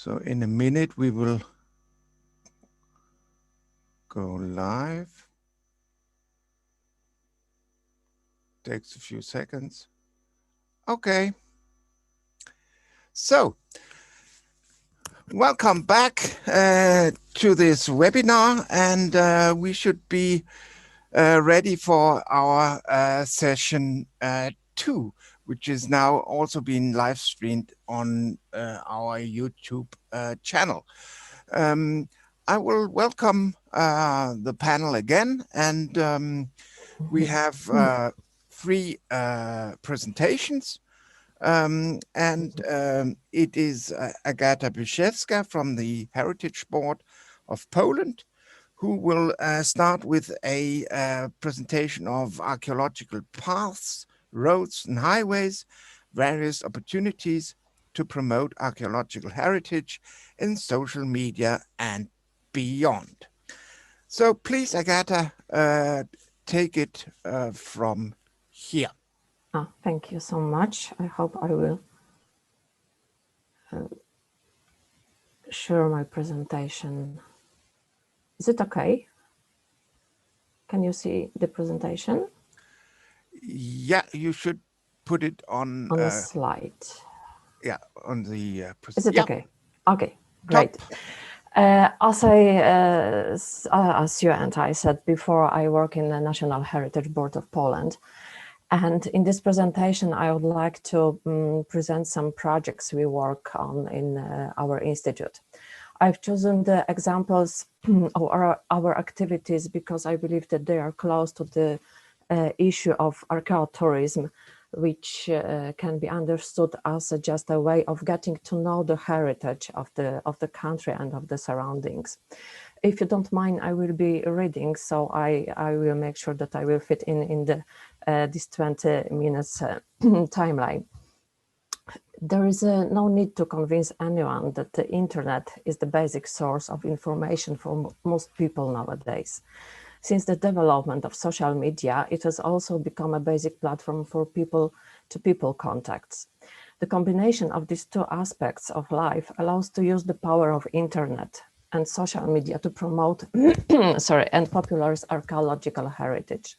So in a minute, we will go live. Takes a few seconds. Okay. So welcome back to this webinar, and we should be ready for our session 2, which is now also being live streamed on our YouTube channel. I will welcome the panel again, and we have 3 presentations. It is Agata Byszewska from the Heritage Board of Poland, who will start with a presentation of archaeological paths, roads and highways, various opportunities to promote archaeological heritage in social media and beyond. So please, Agata, take it from here. Thank you so much. I hope I will share my presentation. Is it okay? Can you see the presentation? Yeah, you should put it on the slide. Yeah, on the Is it okay? Okay, great. Top. As you and I said before, I work in the National Heritage Board of Poland. And in this presentation, I would like to present some projects we work on in our institute. I've chosen the examples of our activities because I believe that they are close to the issue of archaeotourism, which can be understood as just a way of getting to know the heritage of the country and of the surroundings. If you don't mind, I will be reading, so I will make sure that I will fit in the this 20 minutes timeline. There is no need to convince anyone that the internet is the basic source of information for most people nowadays. Since the development of social media, it has also become a basic platform for people-to-people contacts. The combination of these two aspects of life allows to use the power of internet and social media to promote and popularize archaeological heritage.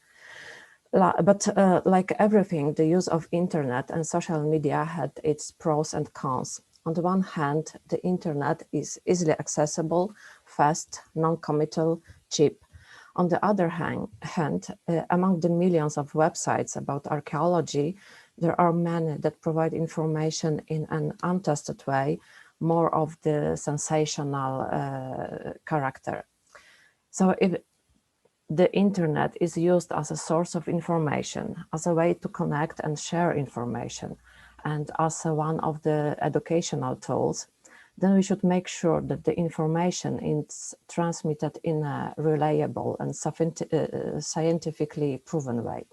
But like everything, the use of internet and social media had its pros and cons. On the one hand, the internet is easily accessible, fast, non-committal, cheap. On the other hand, among the millions of websites about archaeology, there are many that provide information in an untested way, more of the sensational character. So if the internet is used as a source of information, as a way to connect and share information, and as one of the educational tools, then we should make sure that the information is transmitted in a reliable and scientifically proven way.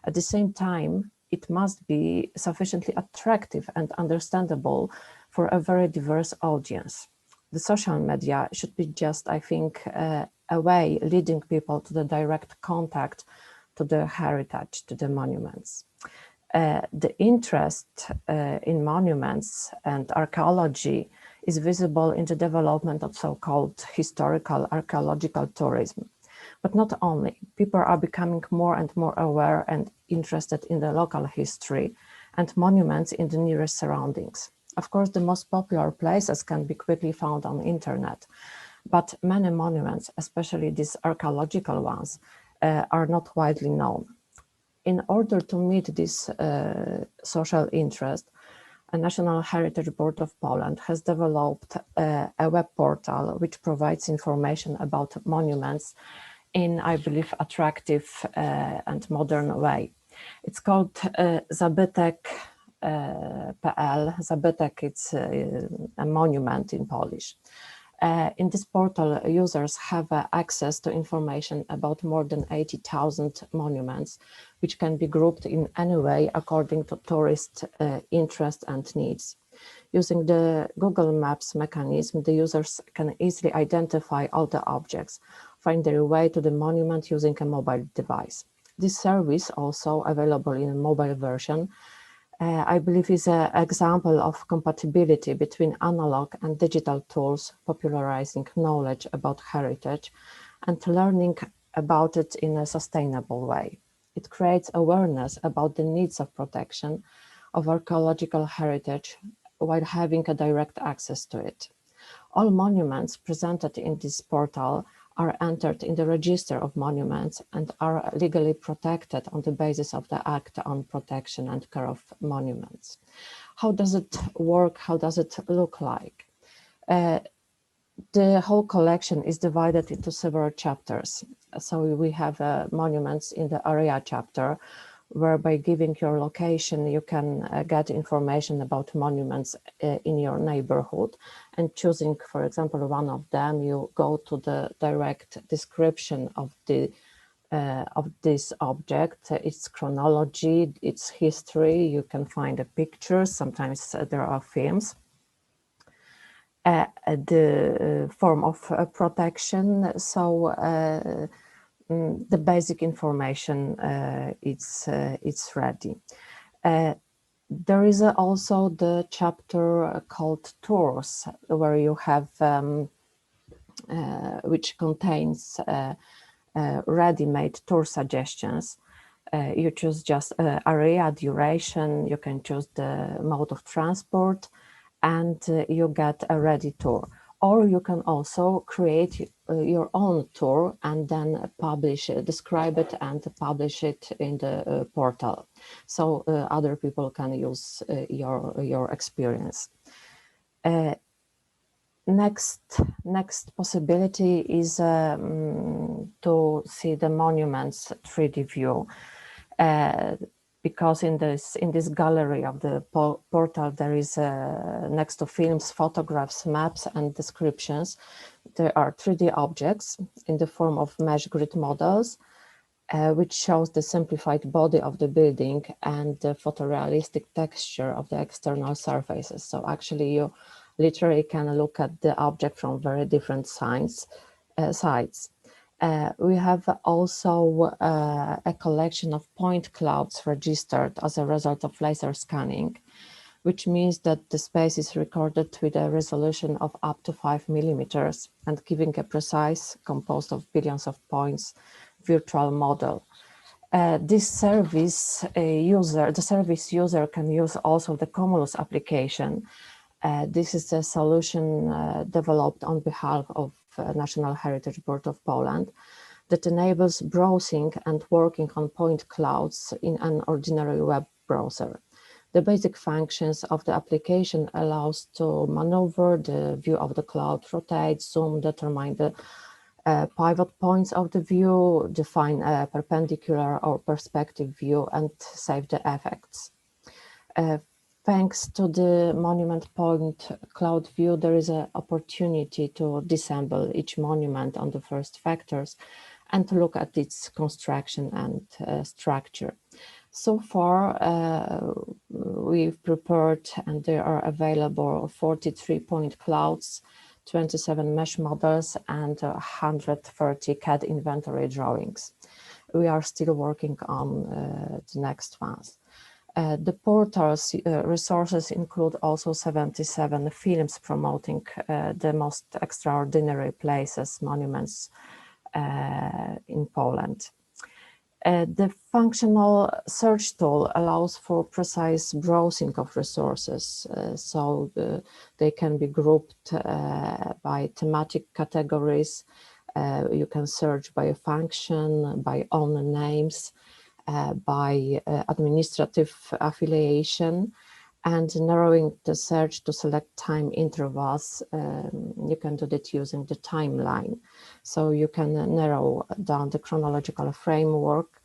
At the same time, it must be sufficiently attractive and understandable for a very diverse audience. The social media should be just, I think, a way leading people to the direct contact to the heritage, to the monuments. The interest in monuments and archaeology is visible in the development of so-called historical archaeological tourism. But not only, people are becoming more and more aware and interested in the local history and monuments in the nearest surroundings. Of course, the most popular places can be quickly found on the internet, but many monuments, especially these archaeological ones, are not widely known. In order to meet this social interest, a National Heritage Board of Poland has developed a web portal which provides information about monuments in, I believe, attractive and modern way. It's called zabytek.pl. Zabytek, it's a monument in Polish. In this portal, users have access to information about more than 80,000 monuments, which can be grouped in any way according to tourist interest and needs. Using the Google Maps mechanism, the users can easily identify all the objects, find their way to the monument using a mobile device. This service, also available in a mobile version, I believe is an example of compatibility between analog and digital tools, popularizing knowledge about heritage and learning about it in a sustainable way. It creates awareness about the needs of protection of archaeological heritage while having a direct access to it. All monuments presented in this portal are entered in the Register of Monuments and are legally protected on the basis of the Act on Protection and Care of Monuments. How does it work? How does it look like? The whole collection is divided into several chapters. So we have monuments in the area chapter, where by giving your location, you can get information about monuments in your neighborhood, and choosing, for example, one of them, you go to the direct description of this object, its chronology, its history. You can find the pictures. Sometimes there are films. The form of protection. So the basic information it's ready. There is also the chapter called Tours, where you have which contains ready-made tour suggestions. You choose just area, duration, you can choose the mode of transport, and you get a ready tour. Or you can also create your own tour and then publish, describe it and publish it in the portal. So other people can use your experience. Next possibility is to see the monuments 3D view. Because in this gallery of the portal, there is next to films, photographs, maps, and descriptions, there are 3D objects in the form of mesh grid models, which shows the simplified body of the building and the photorealistic texture of the external surfaces. So actually, you literally can look at the object from very different sides. We have also a collection of point clouds registered as a result of laser scanning, which means that the space is recorded with a resolution of up to 5 millimeters and giving a precise, composed of billions of points, virtual model. This service the service user can use also the Cumulus application. This is a solution developed on behalf of National Heritage Board of Poland that enables browsing and working on point clouds in an ordinary web browser. The basic functions of the application allows to maneuver the view of the cloud, rotate, zoom, determine the pivot points of the view, define a perpendicular or perspective view, and save the effects. Thanks to the monument point cloud view, there is an opportunity to disassemble each monument on the first factors and to look at its construction and structure. So far, we've prepared, and they are available, 43 point clouds, 27 mesh models, and 130 CAD inventory drawings. We are still working on the next ones. The portal's resources include also 77 films promoting the most extraordinary places, monuments in Poland. The functional search tool allows for precise browsing of resources, so they can be grouped by thematic categories. You can search by a function, by owner names, by administrative affiliation, and narrowing the search to select time intervals. You can do that using the timeline. So you can narrow down the chronological framework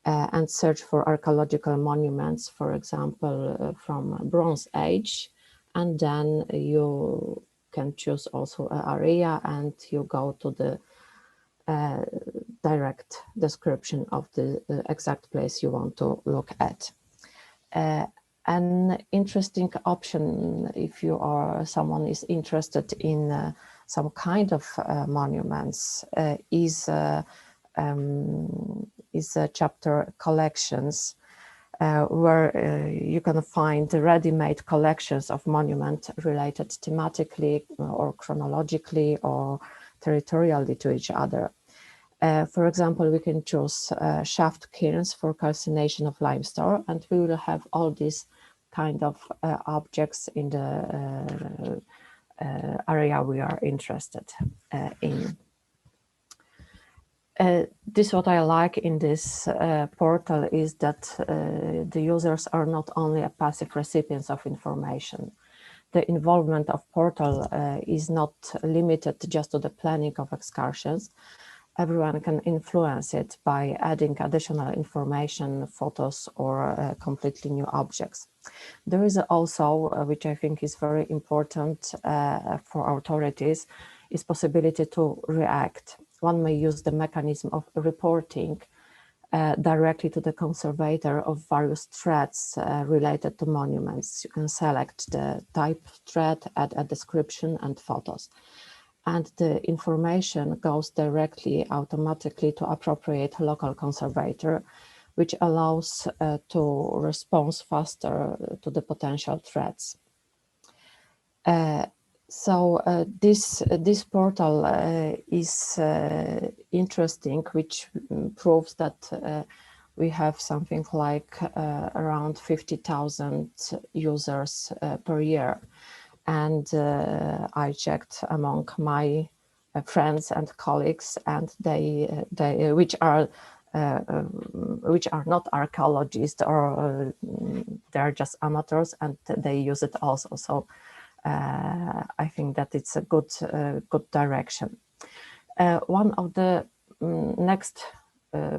and search for archaeological monuments, for example, from Bronze Age, and then you can choose also an area and you go to the direct description of the exact place you want to look at. An interesting option, if you are someone is interested in some kind of monuments, is a chapter collections. where you can find ready-made collections of monuments related thematically or chronologically or territorially to each other. For example, we can choose shaft kilns for calcination of limestone, and we will have all these kind of objects in the area we are interested in. This what I like in this portal is that the users are not only a passive recipients of information. The involvement of portal is not limited just to the planning of excursions. Everyone can influence it by adding additional information, photos, or completely new objects. There is also, which I think is very important for authorities, is possibility to react. One may use the mechanism of reporting directly to the conservator of various threats related to monuments. You can select the type threat, add a description and photos. And the information goes directly, automatically to appropriate local conservator, which allows to respond faster to the potential threats. This portal is interesting, which proves that we have something like around 50,000 users per year. And I checked among my friends and colleagues, and which are not archaeologists, or they're just amateurs, and they use it also. So I think that it's a good direction. One of the next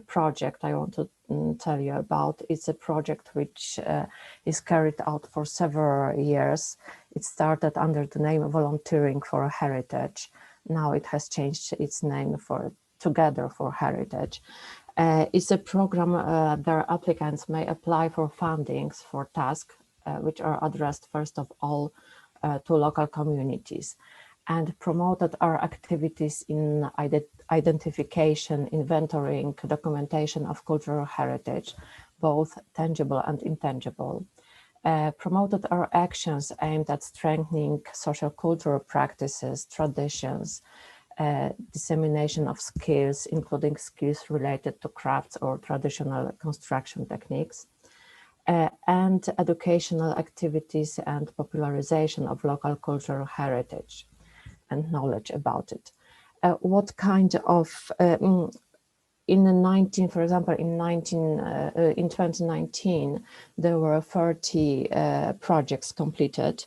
project I want to tell you about is a project which is carried out for several years. It started under the name Volunteering for Heritage. Now it has changed its name for Together for Heritage. It's a program where applicants may apply for fundings for tasks which are addressed first of all to local communities, and promoted our activities in identification, inventorying, documentation of cultural heritage, both tangible and intangible. Promoted our actions aimed at strengthening social cultural practices, traditions, dissemination of skills, including skills related to crafts or traditional construction techniques, and educational activities and popularization of local cultural heritage and knowledge about it. What kind of in 2019 there were 30 projects completed.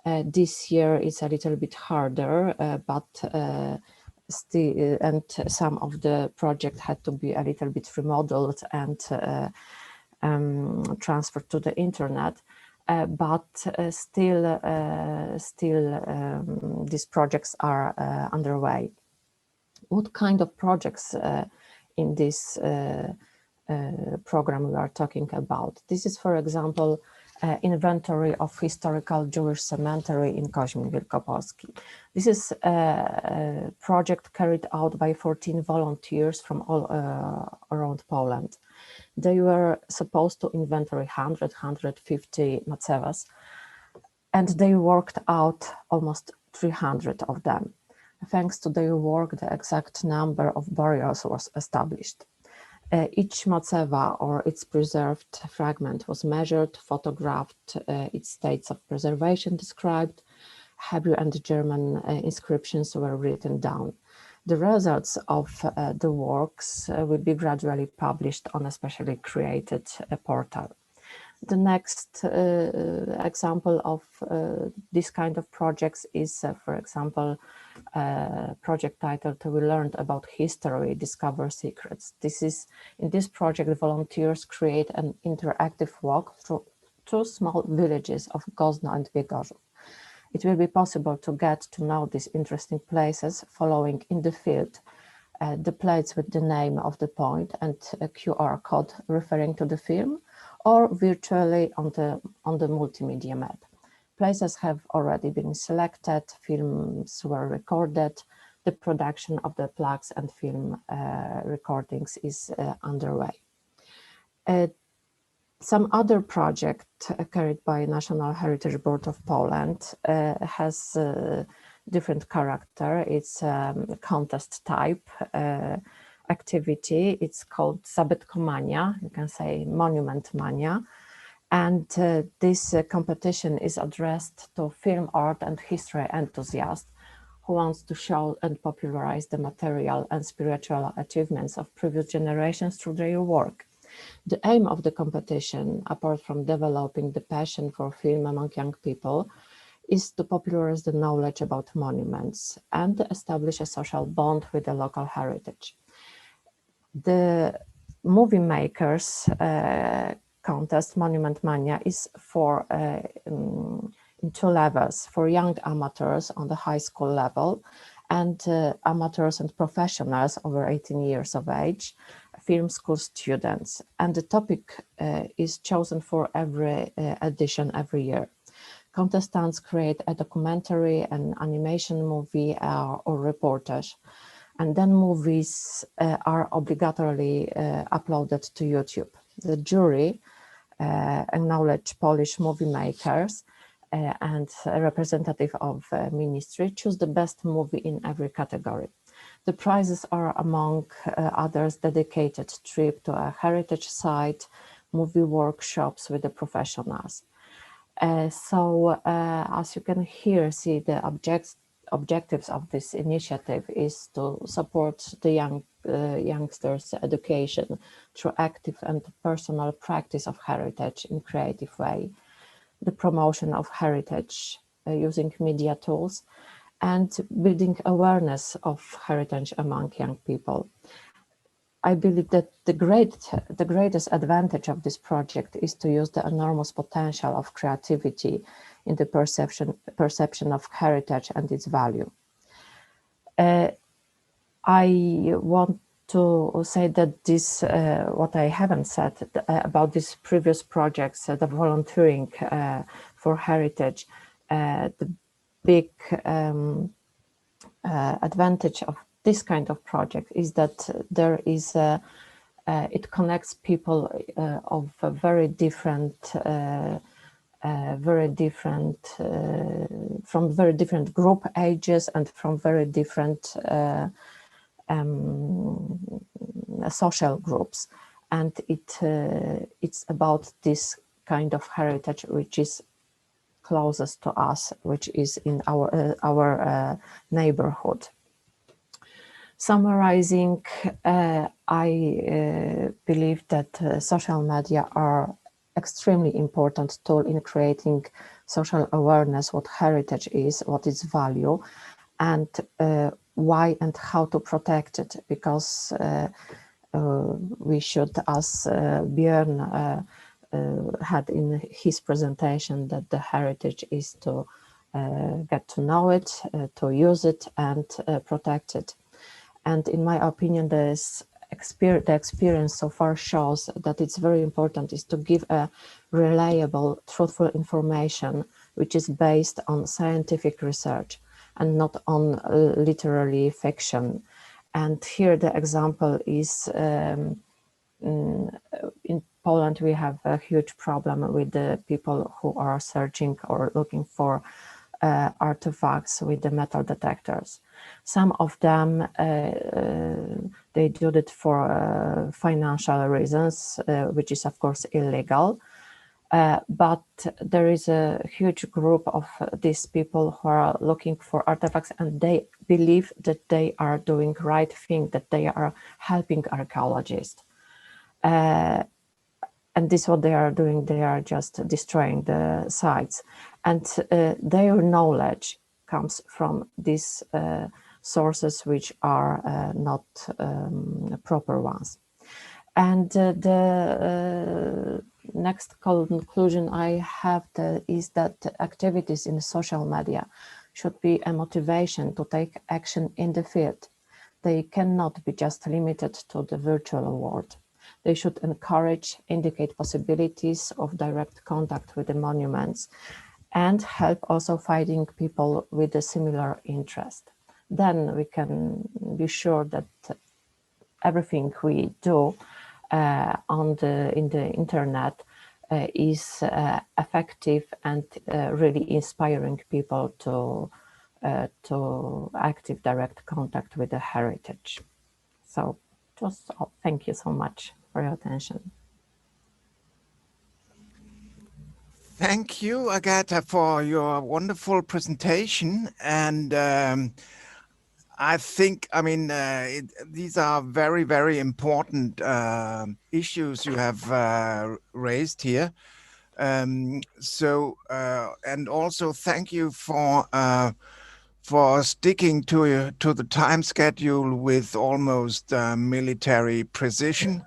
This year is a little bit harder, but still, and some of the projects had to be a little bit remodeled and transferred to the internet. But still, these projects are underway. What kind of projects in this program we are talking about? This is, for example, inventory of historical Jewish cemetery in Koźmin Wielkopolski. This is a project carried out by 14 volunteers from all around Poland. They were supposed to inventory 150 macevas, and they worked out almost 300 of them. Thanks to their work, the exact number of burials was established. Each maceva or its preserved fragment was measured, photographed, its states of preservation described, Hebrew and German inscriptions were written down. The results of the works will be gradually published on a specially created portal. The next example of this kind of projects is, for example, a project titled "We Learned About History, Discover Secrets." In this project, the volunteers create an interactive walk through two small villages of Gozno and Biegorzów. It will be possible to get to know these interesting places following in the field the plates with the name of the point and a QR code referring to the film, or virtually on the multimedia map. Places have already been selected, films were recorded, the production of the plaques and film recordings is underway. Some other project carried by National Heritage Board of Poland has different character. It's a contest type activity. It's called Zabytkomania, you can say Monument Mania. And this competition is addressed to film art and history enthusiasts who wants to show and popularize the material and spiritual achievements of previous generations through their work. The aim of the competition, apart from developing the passion for film among young people, is to popularize the knowledge about monuments and establish a social bond with the local heritage. The movie makers contest, Monument Mania, is for in two levels: for young amateurs on the high school level and amateurs and professionals over 18 years of age, film school students. And the topic is chosen for every edition every year. Contestants create a documentary, an animation movie, or reportage. And then movies are obligatorily uploaded to YouTube. The jury acknowledge Polish movie makers and a representative of ministry choose the best movie in every category. The prizes are, among others, dedicated trip to a heritage site, movie workshops with the professionals. As you can here see, the objectives of this initiative is to support the youngsters' education through active and personal practice of heritage in creative way, the promotion of heritage using media tools, and building awareness of heritage among young people. I believe that the greatest advantage of this project is to use the enormous potential of creativity in the perception of heritage and its value. I want to say that this, what I haven't said about these previous projects, the volunteering for heritage, the big advantage of this kind of project is that there is it connects people of a very different from very different group ages and from very different social groups, and it's about this kind of heritage which is closest to us, which is in our neighborhood. Summarizing, I believe that social media are extremely important tool in creating social awareness, what heritage is, what its value, and why and how to protect it, because we should, as Björn had in his presentation, that the heritage is to get to know it, to use it, and protect it. And in my opinion, the experience so far shows that it's very important is to give a reliable, truthful information, which is based on scientific research and not on literary fiction. And here the example is in Poland, we have a huge problem with the people who are searching or looking for artifacts with the metal detectors. Some of them, they do it for financial reasons, which is of course illegal. But there is a huge group of these people who are looking for artifacts, and they believe that they are doing right thing, that they are helping archaeologists. And this is what they are doing. They are just destroying the sites, and their knowledge comes from these sources which are not proper ones. And the next conclusion I have is that activities in social media should be a motivation to take action in the field. They cannot be just limited to the virtual world. They should encourage, indicate possibilities of direct contact with the monuments, and help also finding people with a similar interest. Then we can be sure that everything we do in the internet is effective and really inspiring people to active direct contact with the heritage. So it was all. Thank you so much for your attention. Thank you, Agatha, for your wonderful presentation. And I think, I mean, these are very, very important issues you have raised here. And also thank you for sticking to the time schedule with almost military precision.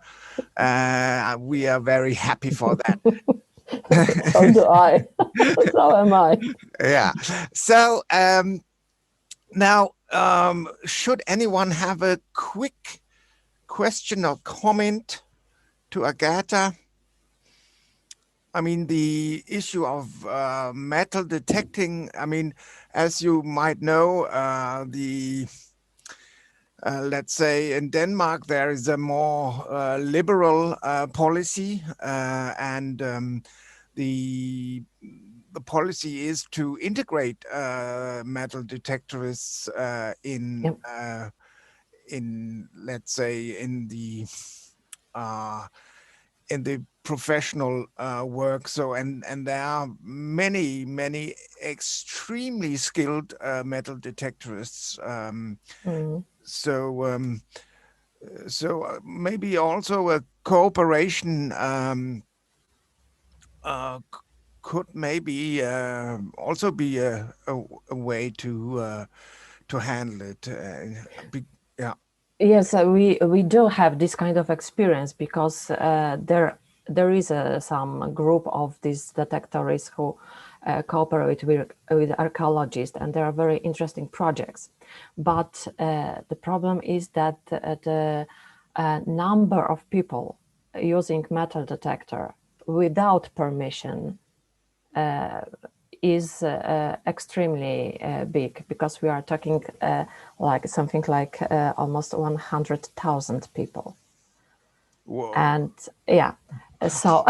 We are very happy for that. So do I. So am I. Yeah. So now, should anyone have a quick question or comment to Agatha? I mean, the issue of metal detecting, I mean, as you might know, let's say in Denmark, there is a more liberal policy, and the policy is to integrate metal detectorists in let's say in the professional work. So and there are many extremely skilled metal detectorists. So maybe also a cooperation could maybe also be a way to handle it. Yeah. Yes, we do have this kind of experience because there is some group of these detectorists who cooperate with archaeologists, and there are very interesting projects. But the problem is that the number of people using metal detector without permission is extremely big, because we are talking like something like almost 100,000 people. Whoa. And yeah, so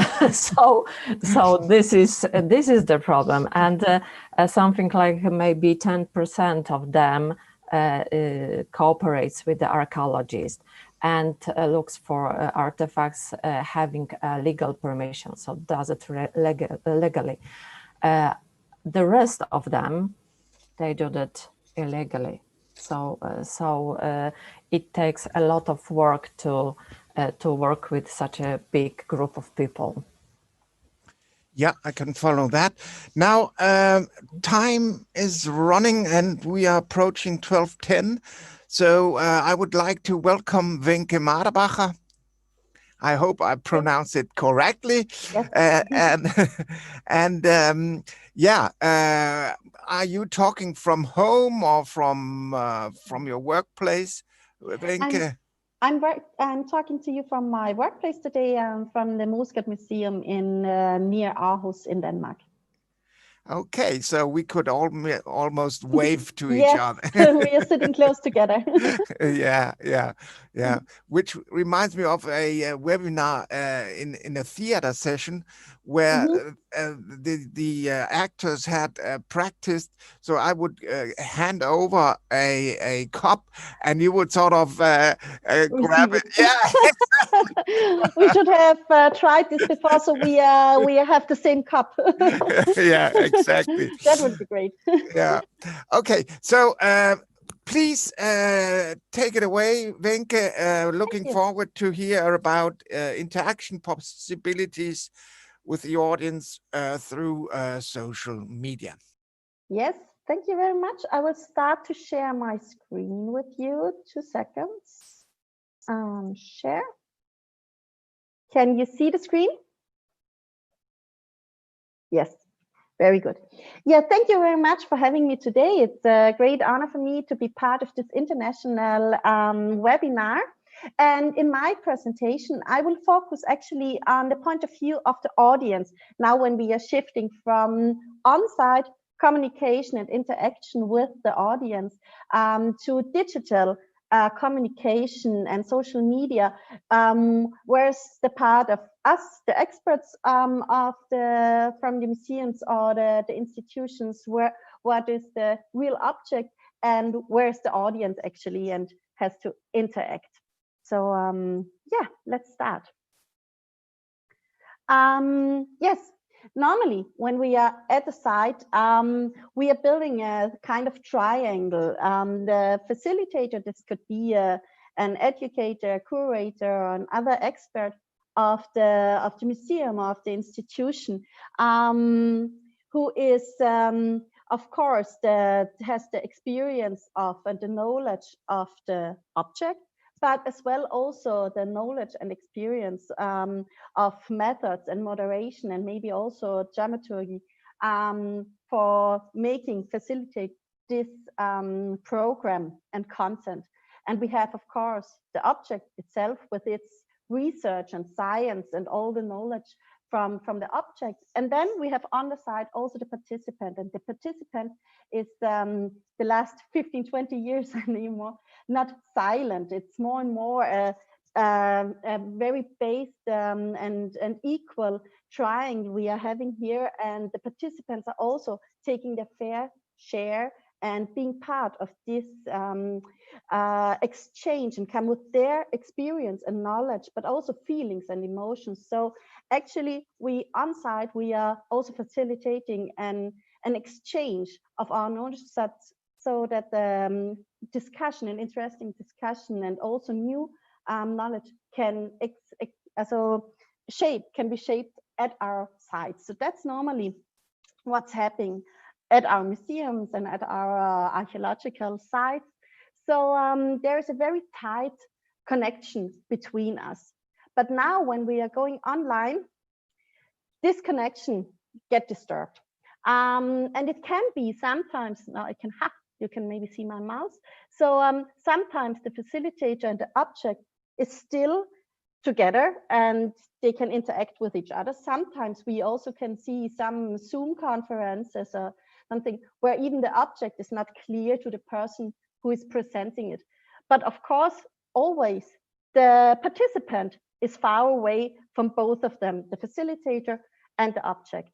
this is the problem, and something like maybe 10% of them cooperates with the archaeologist and looks for artifacts having legal permission, so does it legally. The rest of them, they do that illegally. So it takes a lot of work to work with such a big group of people. Yeah, I can follow that. Now, time is running and we are approaching 12:10. So I would like to welcome Wenke Maderbacher. I hope I pronounce it correctly. Yes. Are you talking from home or from your workplace, Wenke? I'm talking to you from my workplace today, from the Moesgaard Museum in near Aarhus in Denmark. Okay, so we could almost wave to each other. We are sitting close together. Yeah. Which reminds me of a webinar in a theater session where the actors had practiced. So I would hand over a cup, and you would sort of grab it. Yeah. We should have tried this before, so we have the same cup. Yeah, exactly. That would be great. Yeah. Okay. So please take it away, Wenke. Looking forward to hear about interaction possibilities with the audience through social media. Yes, thank you very much. I will start to share my screen with you. 2 seconds. Share. Can you see the screen? Yes. Very good. Yeah, thank you very much for having me today. It's a great honor for me to be part of this international webinar. And in my presentation, I will focus actually on the point of view of the audience. Now, when we are shifting from on-site communication and interaction with the audience to digital communication and social media, where's the part of us, the experts from the museums or the institutions, what is the real object and where's the audience actually and has to interact. So yeah, let's start. Yes, normally when we are at the site, we are building a kind of triangle. The facilitator, this could be an educator, curator, or another expert of the museum, of the institution, who is of course has the experience of and the knowledge of the object, but as well also the knowledge and experience of methods and moderation, and maybe also dramaturgy for facilitate this program and content. And we have, of course, the object itself with its research and science and all the knowledge from the object. And then we have on the side also the participant, and the participant is the last 15, 20 years anymore not silent. It's more and more a very based and equal triangle we are having here, and the participants are also taking their fair share and being part of this exchange and come with their experience and knowledge, but also feelings and emotions. So actually we on site, we are also facilitating an exchange of our knowledge sets, so that the discussion and interesting discussion and also new knowledge can be shaped at our sites. So that's normally what's happening at our museums and at our archaeological sites. So there is a very tight connection between us. But now when we are going online, this connection gets disturbed. And it can be sometimes, now you can maybe see my mouse. So sometimes the facilitator and the object is still together and they can interact with each other. Sometimes we also can see some Zoom conferences or something where even the object is not clear to the person who is presenting it. But of course, always the participant is far away from both of them, the facilitator and the object.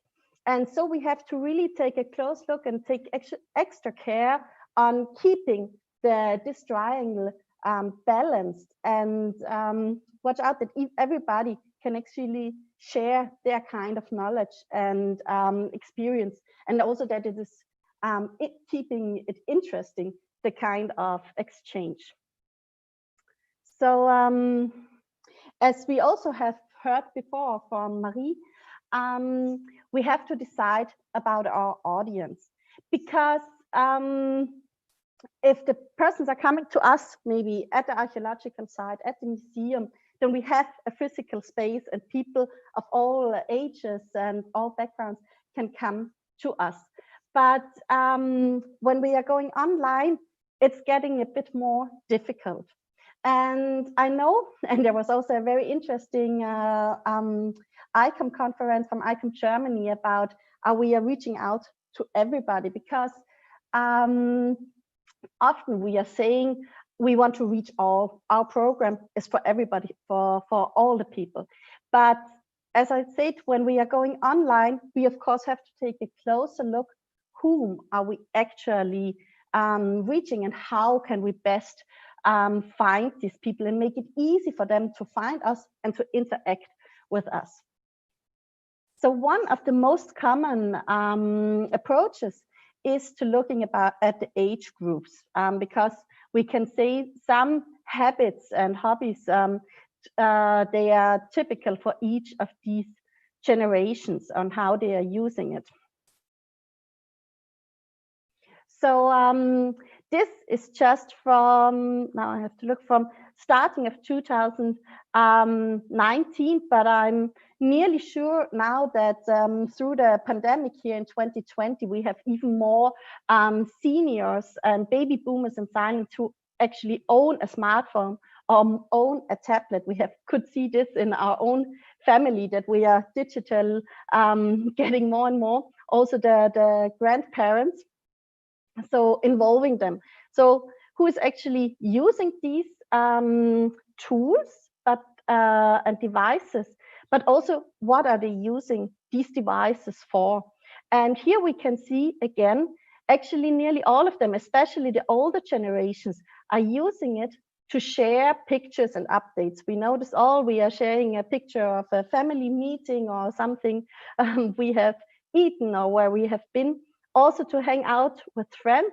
And so we have to really take a close look and take extra care on keeping this triangle balanced, and watch out that everybody can actually share their kind of knowledge and experience, and also that it is keeping it interesting, the kind of exchange. So as we also have heard before from Marie, we have to decide about our audience, because if the persons are coming to us, maybe at the archaeological site, at the museum, then we have a physical space and people of all ages and all backgrounds can come to us. But when we are going online, it's getting a bit more difficult. And I know, and there was also a very interesting ICOM conference from ICOM Germany about how we are reaching out to everybody, because often we are saying we want to reach all. Our program is for everybody, for all the people. But as I said, when we are going online, we of course have to take a closer look. Whom are we actually reaching, and how can we best find these people and make it easy for them to find us and to interact with us? So one of the most common approaches is to looking at the age groups, because we can say some habits and hobbies, they are typical for each of these generations on how they are using it. So this is just from, now I have to look, from starting of 2019, but I'm nearly sure now that through the pandemic here in 2020, we have even more seniors and baby boomers and silents who actually own a smartphone or own a tablet. We could see this in our own family, that we are digital, getting more and more. Also the grandparents, so involving them. So who is actually using these tools and devices, but also what are they using these devices for. And here we can see again, actually nearly all of them, especially the older generations, are using it to share pictures and updates. We notice we are sharing a picture of a family meeting or something we have eaten or where we have been, also to hang out with friends.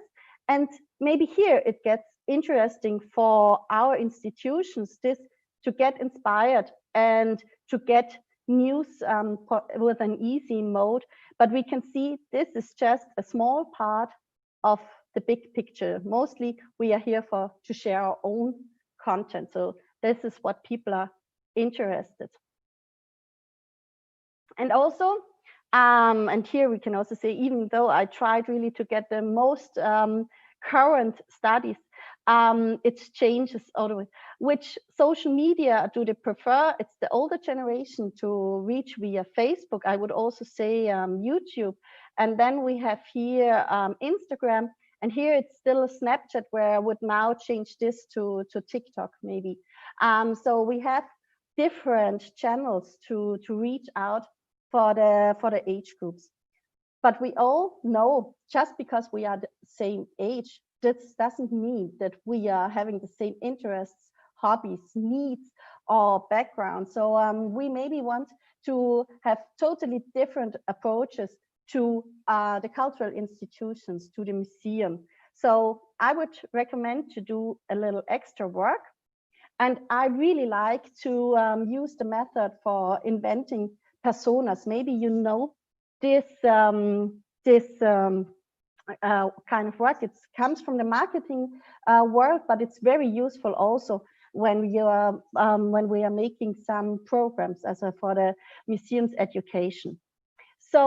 And maybe here it gets interesting for our institutions, this to get inspired and to get news with an easy mode. But we can see this is just a small part of the big picture. Mostly we are here to share our own content. So this is what people are interested. And also, and here we can also say, even though I tried really to get the most current studies, it changes all the way. Which social media do they prefer? It's the older generation to reach via Facebook. I would also say YouTube. And then we have here Instagram. And here it's still a Snapchat, where I would now change this to TikTok maybe. So we have different channels to reach out for the age groups. But we all know, just because we are the same age, this doesn't mean that we are having the same interests, hobbies, needs, or background. So we maybe want to have totally different approaches to the cultural institutions, to the museum. So I would recommend to do a little extra work. And I really like to use the method for inventing personas. Maybe you know this kind of work. It comes from the marketing world, but it's very useful also when we are making some programs as for the museum's education. So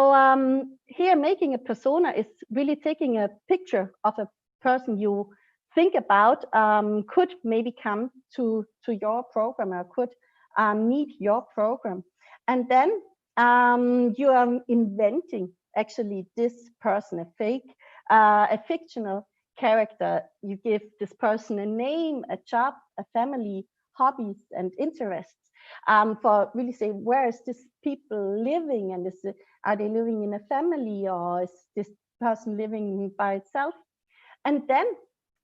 here, making a persona is really taking a picture of a person you think about, could maybe come to your program, or could need your program. And then you are inventing actually this person, a fictional character. You give this person a name, a job, a family, hobbies, and interests. For really say, where is this people living, and are they living in a family, or is this person living by itself? And then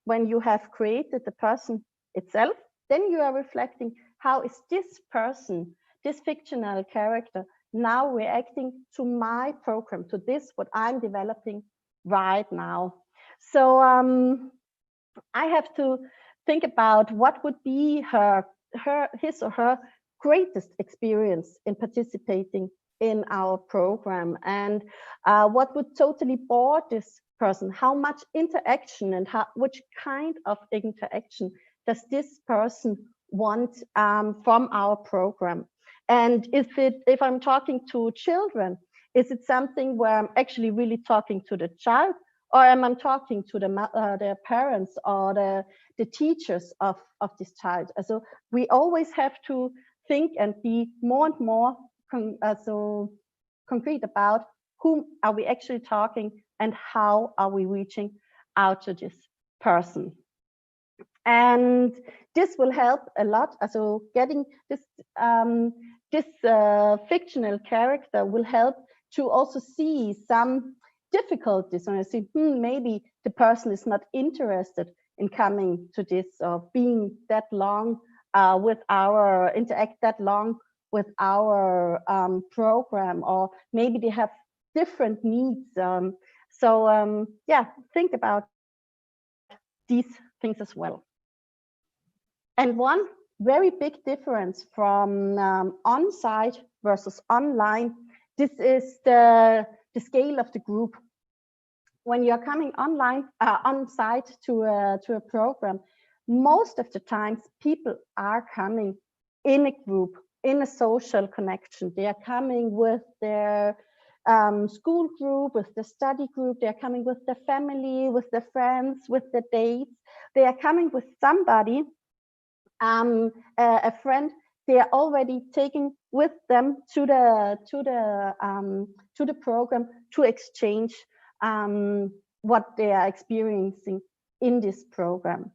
when you have created the person itself, then you are reflecting, how is this person, this fictional character, now reacting to my program, to this, what I'm developing right now. So I have to think about what would be his or her greatest experience in participating in our program, and what would totally bore this person, how much interaction and which kind of interaction does this person want from our program. And if I'm talking to children, is it something where I'm actually really talking to the child, or am I talking to the parents or the teachers of this child? So we always have to think and be more and more concrete about whom are we actually talking and how are we reaching out to this person. And this will help a lot. So getting this fictional character will help to also see some difficulties, when I see maybe the person is not interested in coming to this, or being that long interact that long with our program, or maybe they have different needs. Yeah, think about these things as well. And one very big difference from on-site versus online, this is the scale of the group. When you're coming on-site to a program, most of the times people are coming in a group, in a social connection. They are coming with their school group, with the study group. They are coming with their family, with their friends, with the dates. They are coming with somebody, a friend they are already taking with them to the program, to exchange what they are experiencing in this program.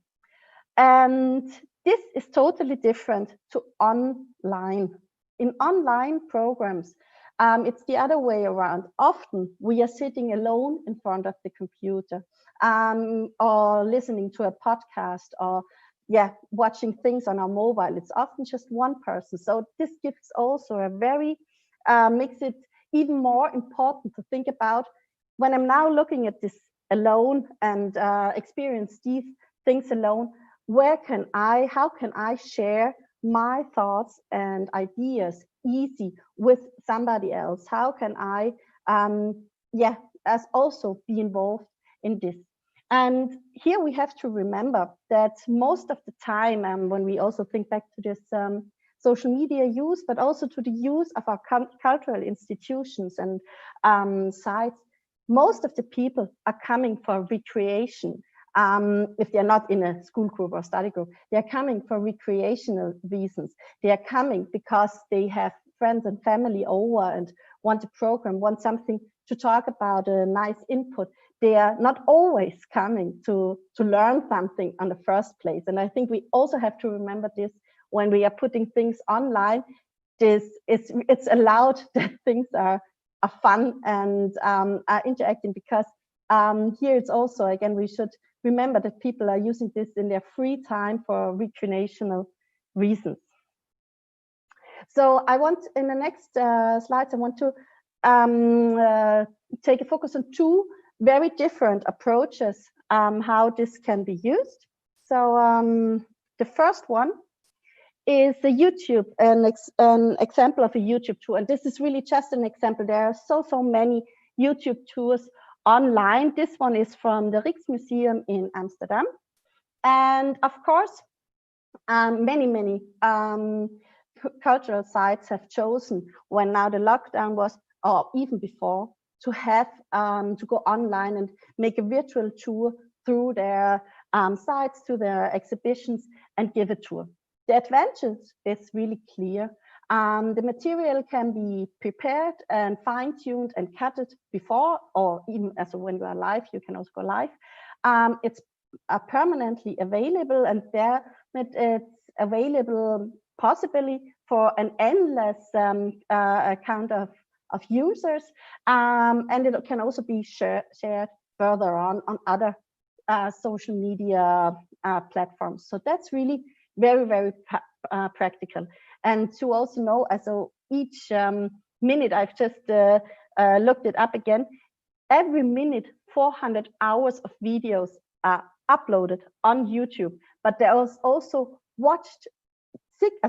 And this is totally different to online. In online programs, it's the other way around. Often we are sitting alone in front of the computer, or listening to a podcast, or watching things on our mobile. It's often just one person. So this gives also a very, makes it even more important to think about, when I'm now looking at this alone and experience these things alone, how can I share my thoughts and ideas easy with somebody else? How can I, as also be involved in this? And here we have to remember that most of the time, when we also think back to this social media use, but also to the use of our cultural institutions and sites, most of the people are coming for recreation. If they're not in a school group or study group, they're coming for recreational reasons. They are coming because they have friends and family over and want a program, want something to talk about, a nice input. They are not always coming to learn something on the first place. And I think we also have to remember this when we are putting things online. It's allowed that things are fun and are interacting, because here it's also, again, we should remember that people are using this in their free time for recreational reasons. So I want, in the next slides, I want to take a focus on two very different approaches how this can be used. So the first one is the YouTube, an example of a YouTube tour. And this is really just an example. There are so many YouTube tours online. This one is from the Rijksmuseum in Amsterdam. And of course, many cultural sites have chosen, when now the lockdown was, or even before, to have to go online and make a virtual tour through their sites, to their exhibitions, and give a tour. The advantage is really clear. The material can be prepared and fine-tuned and cut it before, or even as when you are live, you can also go live. It's permanently available, and there it's available possibly for an endless account of users, and it can also be shared further on other social media platforms. So that's really very practical. And to also know, so each minute, I've just looked it up again, every minute 400 hours of videos are uploaded on YouTube, but there was also watched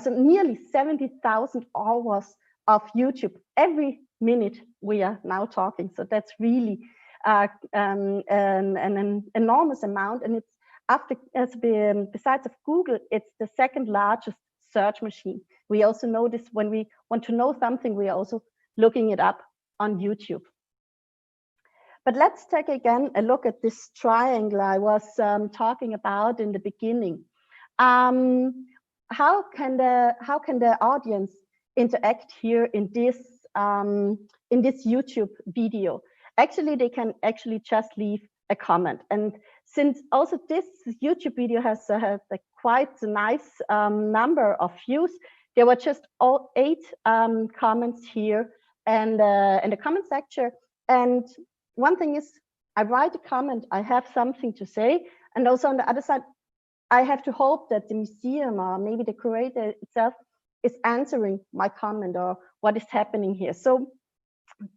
nearly 70,000 hours of YouTube every minute we are now talking. So that's really an enormous amount, and it's besides of Google, it's the second largest search machine. We also know this when we want to know something, we are also looking it up on YouTube. But let's take again a look at this triangle I was talking about in the beginning. How can the audience interact here in this YouTube video? Actually, they can actually just leave a comment. And since also this YouTube video has a quite nice number of views, there were just 8 comments here and in the comment section. And one thing is, I write a comment, I have something to say, and also on the other side, I have to hope that the museum or maybe the curator itself is answering my comment or what is happening here. So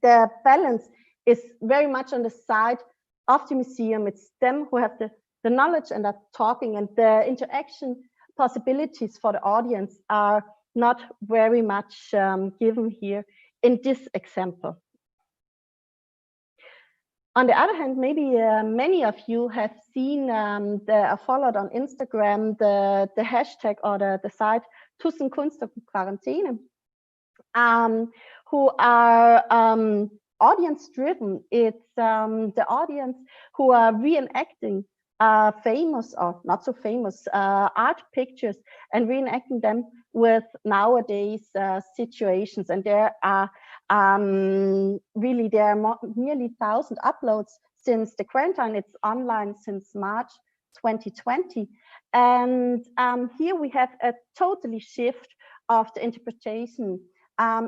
the balance is very much on the side of the museum. It's them who have the knowledge and are talking, and the interaction possibilities for the audience are not very much given here in this example. On the other hand, maybe many of you have seen followed on Instagram the hashtag or the site Tusind Kunstner Quarantäne, who are audience driven. It's the audience who are reenacting famous or not so famous art pictures and reenacting them with nowadays situations. And there are really, there are nearly 1,000 uploads since the quarantine. It's online since March 2020. And here we have a totally shift of the interpretation.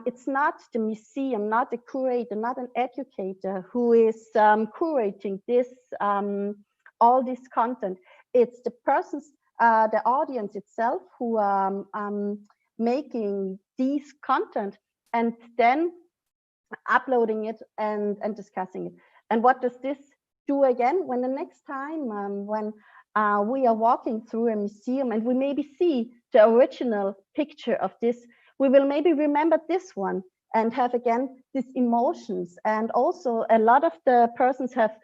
It's not the museum, not the curator, not an educator who is curating this, all this content. It's the persons, the audience itself who are making these content and then uploading it and discussing it. And what does this do again? When the next time when we are walking through a museum and we maybe see the original picture of this, we will maybe remember this one and have again these emotions. And also a lot of the persons have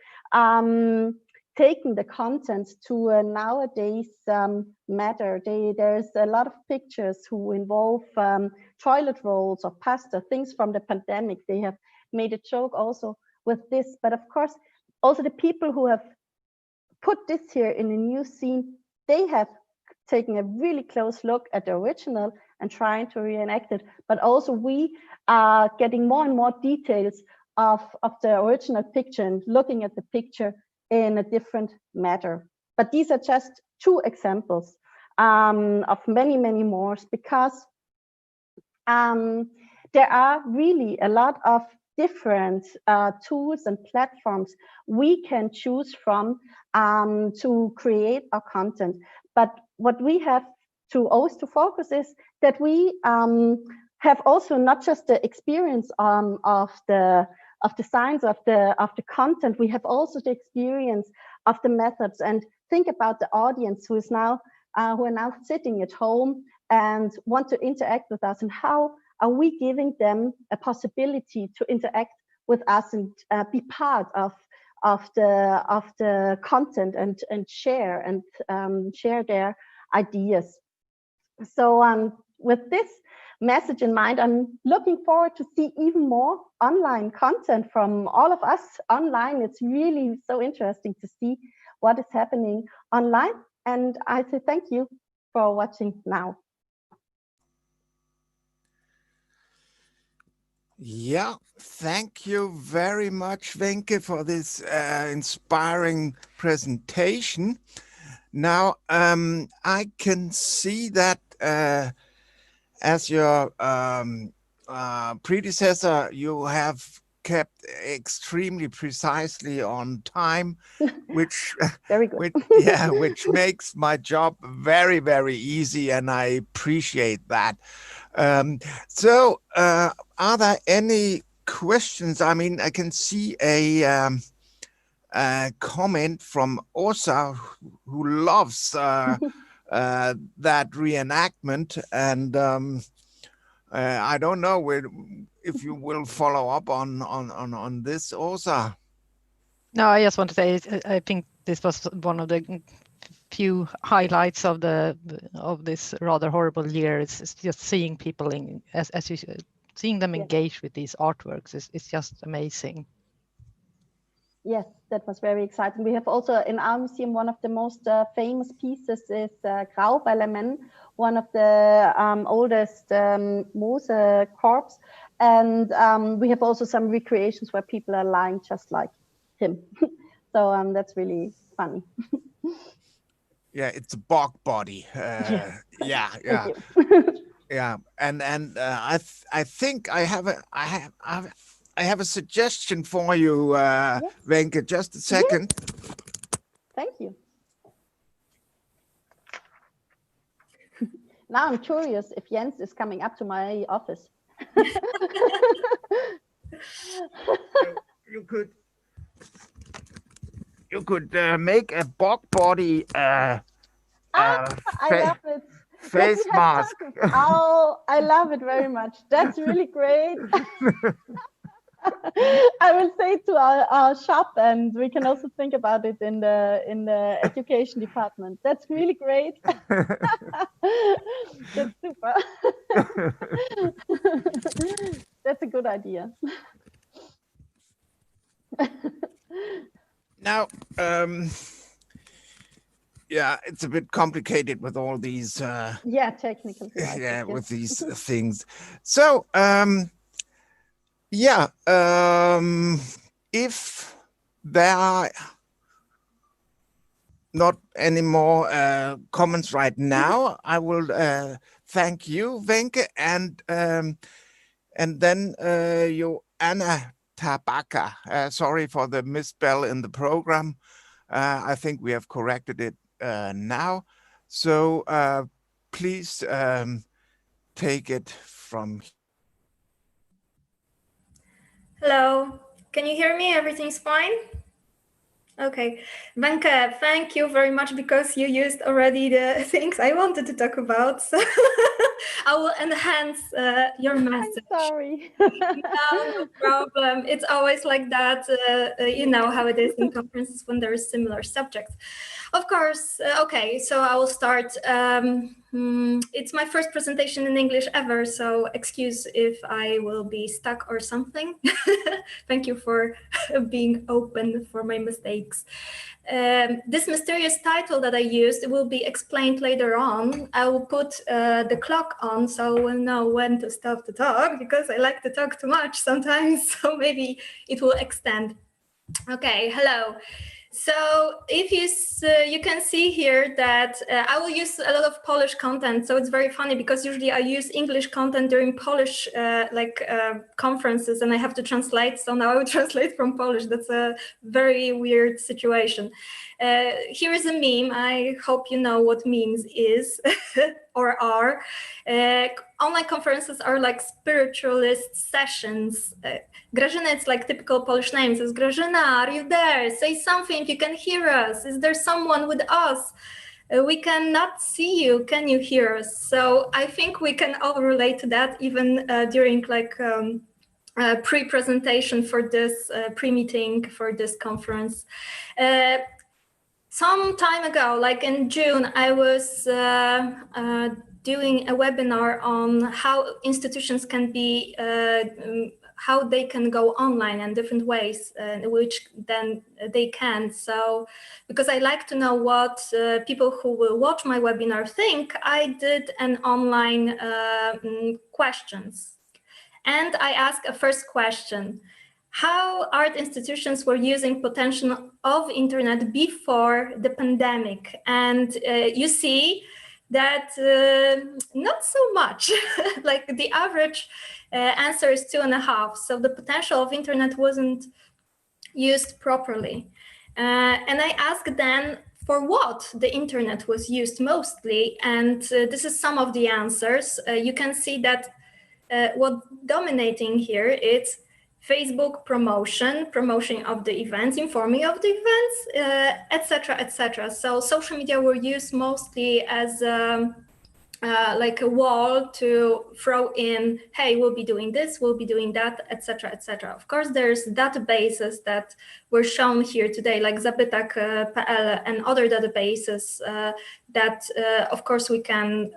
taken the content to a nowadays matter. There's a lot of pictures who involve toilet rolls or pasta, things from the pandemic. They have made a joke also with this, but of course, also the people who have put this here in a new scene, they have taken a really close look at the original and trying to reenact it. But also we are getting more and more details of the original picture and looking at the picture in a different matter. But these are just two examples of many, many more, because there are really a lot of different tools and platforms we can choose from to create our content. But what we have to always to focus is that we have also not just the experience of the science of the content, we have also the experience of the methods, and think about the audience who is now who are now sitting at home and want to interact with us, and how are we giving them a possibility to interact with us and be part of the content and share their ideas. So with this message in mind, I'm looking forward to see even more online content from all of us online. It's really so interesting to see what is happening online. And I say thank you for watching now. Yeah, thank you very much, Wenke, for this inspiring presentation. Now, I can see that as your predecessor, you have kept extremely precisely on time, which Very good. which makes my job very, very easy, and I appreciate that. So, are there any questions? I mean, I can see a comment from Osa, who loves that reenactment, and I don't know if you will follow up on this, Osa. No, I just want to say I think this was one of the few highlights of this rather horrible year. It's just seeing people as you seeing them engage with these artworks. It's just amazing. Yes, that was very exciting. We have also in our museum one of the most famous pieces is Grau bei Lemmen, one of the oldest Mose corpse, and we have also some recreations where people are lying just like him. So that's really funny. Yeah, it's a bog body. Yeah. Yeah, and I think I have a suggestion for you, Yes. Wenke. Just a second. Yes. Thank you. Now I'm curious if Jens is coming up to my office. You could make a bog body I love it. face mask. Oh, I love it very much. That's really great. I will say to our shop, and we can also think about it in the education department. That's really great. That's super. That's a good idea. Now, yeah, it's a bit complicated with all these. Yeah, technical. Yeah, with these things. So, yeah, if there are not any more comments right now. I will thank you, Wenke, and then Joanna Tabaka. Sorry for the misspell in the program. I think we have corrected it now. So please take it from. Hello, can you hear me? Everything's fine? Okay, Wenke, thank you very much because you used already the things I wanted to talk about. So I will enhance your message. I'm sorry. No problem. It's always like that. You know how it is in conferences when there is similar subjects. Of course. Okay, so I will start. It's my first presentation in English ever, so excuse if I will be stuck or something. Thank you for being open for my mistakes. This mysterious title that I used will be explained later on. I will put the clock on so we'll know when to stop to talk, because I like to talk too much sometimes, so maybe it will extend. Okay, hello. So if you can see here that I will use a lot of Polish content. So it's very funny because usually I use English content during Polish conferences and I have to translate. So now I will translate from Polish. That's a very weird situation. Here is a meme. I hope you know what memes is or are. Online conferences are like spiritualist sessions. Grażyna, it's like typical Polish names. It's Grażyna, are you there? Say something, you can hear us. Is there someone with us? We cannot see you, can you hear us? So I think we can all relate to that even during like pre-presentation for this, pre-meeting for this conference. Some time ago, like in June, I was doing a webinar on how institutions can be how they can go online and different ways in which then they can. So because I like to know what people who will watch my webinar think, I did an online questions. And I asked a first question: how art institutions were using potential of internet before the pandemic? And you see that not so much. Like the average answer is 2.5. So the potential of internet wasn't used properly. And I asked then for what the internet was used mostly. And this is some of the answers. You can see that what dominating here is Facebook promotion of the events, informing of the events, etc., etc. So social media were used mostly as like a wall to throw in, hey, we'll be doing this, we'll be doing that, etc., etc. Of course, there's databases that were shown here today, like zapytak.pl and other databases that, of course, we can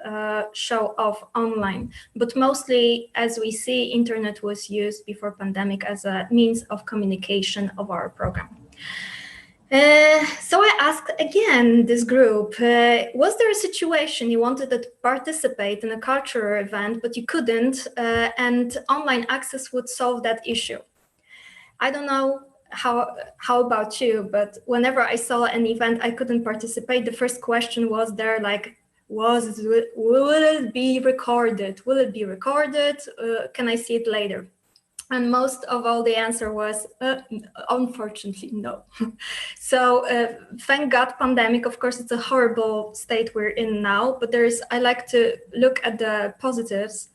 show off online. But mostly, as we see, internet was used before pandemic as a means of communication of our program. So I asked again this group, was there a situation you wanted to participate in a cultural event, but you couldn't, and online access would solve that issue? I don't know how about you, but whenever I saw an event I couldn't participate, the first question was there like, will it be recorded? Will it be recorded? Can I see it later? And most of all, the answer was, unfortunately, no. So thank God, pandemic, of course, it's a horrible state we're in now, but I like to look at the positives.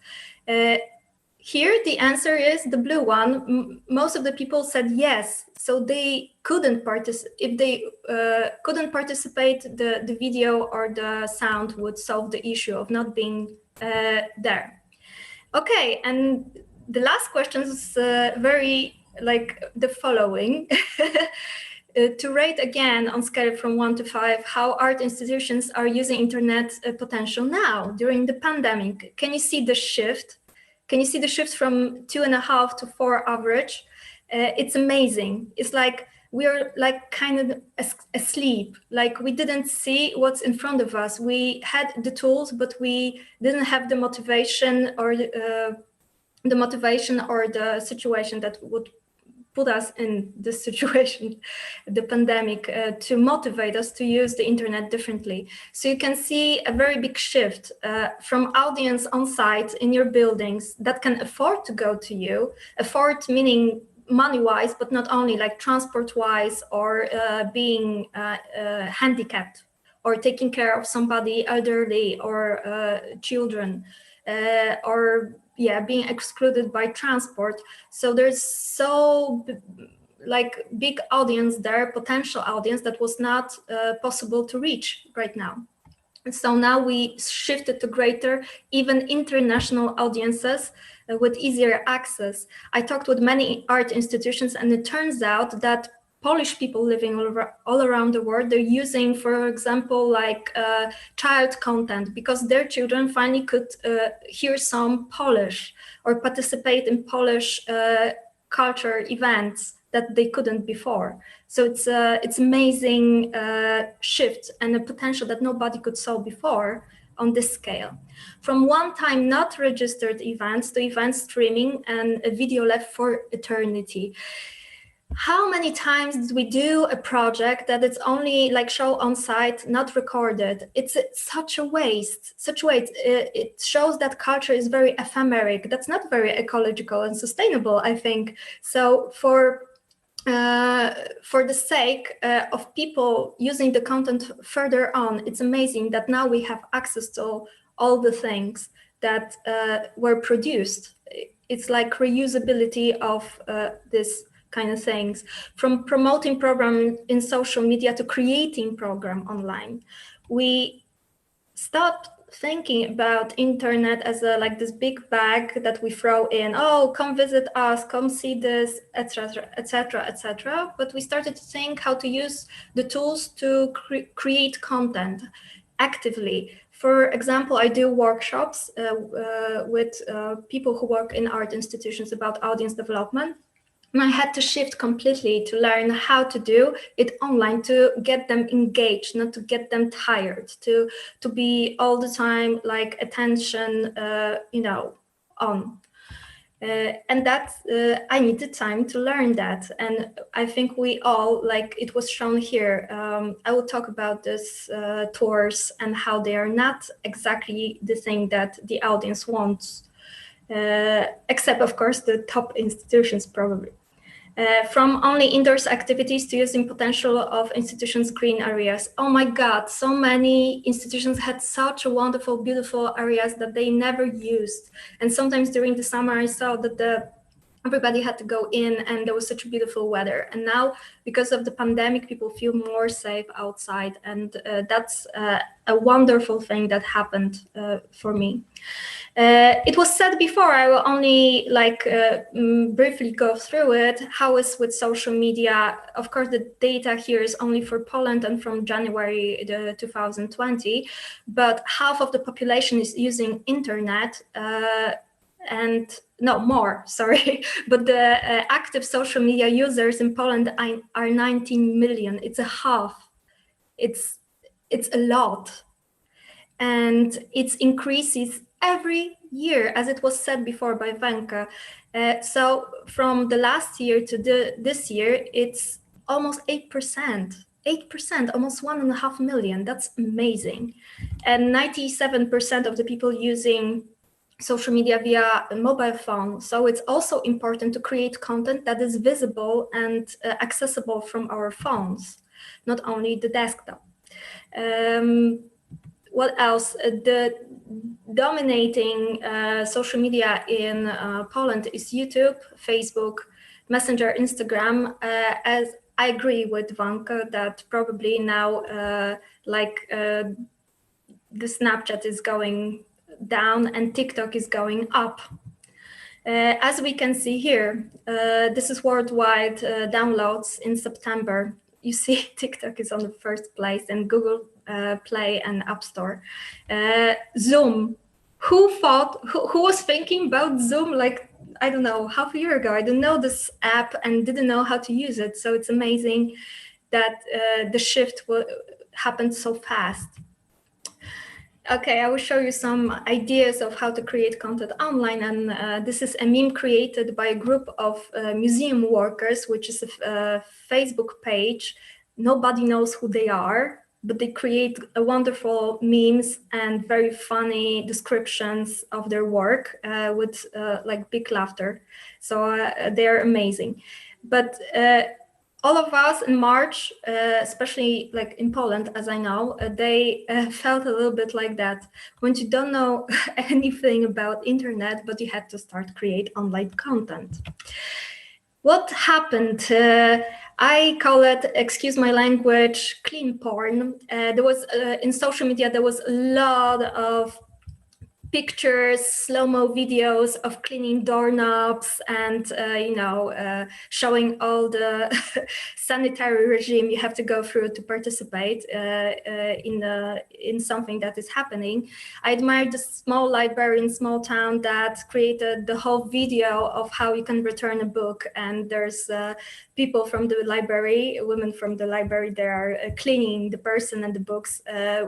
Here, the answer is the blue one. Most of the people said yes. So they couldn't participate. If they couldn't participate, the video or the sound would solve the issue of not being there. Okay, and the last question is very like the following. To rate again on scale from 1 to 5, how art institutions are using internet potential now during the pandemic. Can you see the shift? Can you see the shift from 2.5 to 4 average? It's amazing. It's like we're like kind of asleep, like we didn't see what's in front of us. We had the tools, but we didn't have the motivation or the situation or the situation that would put us in this situation, the pandemic, to motivate us to use the internet differently. So you can see a very big shift from audience on site in your buildings that can afford to go to you, afford meaning money-wise, but not only, like transport-wise, or being handicapped, or taking care of somebody elderly, or children, or being excluded by transport. So there's so like big audience there, potential audience, that was not possible to reach right now. And so now we shifted to greater, even international audiences with easier access. I talked with many art institutions, and it turns out that Polish people living all around the world, they're using, for example, like child content, because their children finally could hear some Polish or participate in Polish culture events that they couldn't before. So it's amazing shift and a potential that nobody could saw before on this scale. From one-time not registered events to event streaming and a video left for eternity. How many times did we do a project that it's only like show on site, not recorded? It's such a waste, It shows that culture is very ephemeric. That's not very ecological and sustainable, I think. So for the sake of people using the content further on, it's amazing that now we have access to all the things that were produced. It's like reusability of this kind of things, from promoting program in social media to creating program online. We stopped thinking about internet as like this big bag that we throw in, oh, come visit us, come see this, etc., etc., etc. But we started to think how to use the tools to create content actively. For example, I do workshops with people who work in art institutions about audience development. And I had to shift completely to learn how to do it online, to get them engaged, not to get them tired, to be all the time like attention, on. And that I needed time to learn that. And I think we all, like it was shown here, I will talk about this tours and how they are not exactly the thing that the audience wants, except of course the top institutions probably. From only indoors activities to using potential of institutions' green areas. Oh my God, so many institutions had such a wonderful, beautiful areas that they never used. And sometimes during the summer, I saw that everybody had to go in and there was such beautiful weather. And now, because of the pandemic, people feel more safe outside. And that's a wonderful thing that happened for me. It was said before, I will only briefly go through it. How is with social media? Of course, the data here is only for Poland and from January 2020, but half of the population is using internet and no more, sorry, but the active social media users in Poland are 19 million. It's a half. It's a lot. And it increases every year, as it was said before by Wenka. So from the last year to this year, it's almost 8%, almost 1.5 million. That's amazing. And 97% of the people using social media via a mobile phone. So it's also important to create content that is visible and accessible from our phones, not only the desktop. What else? The dominating social media in Poland is YouTube, Facebook, Messenger, Instagram. As I agree with Wanka that probably now the Snapchat is going down and TikTok is going up. As we can see here, this is worldwide downloads in September. You see TikTok is on the first place and Google Play and App Store. Zoom, who was thinking about Zoom like, I don't know, half a year ago? I didn't know this app and didn't know how to use it. So it's amazing that the shift happened so fast. Okay, I will show you some ideas of how to create content online. And this is a meme created by a group of museum workers, which is a Facebook page. Nobody knows who they are, but they create wonderful memes and very funny descriptions of their work with like big laughter. So they're amazing. But all of us in March, especially like in Poland, as I know, they felt a little bit like that. When you don't know anything about internet, but you had to start create online content. What happened? I call it, excuse my language, clean porn. There was in social media, there was a lot of pictures, slow-mo videos of cleaning doorknobs and, showing all the sanitary regime you have to go through to participate in something that is happening. I admired the small library in small town that created the whole video of how you can return a book. And there's people from the library, women from the library, they are cleaning the person and the books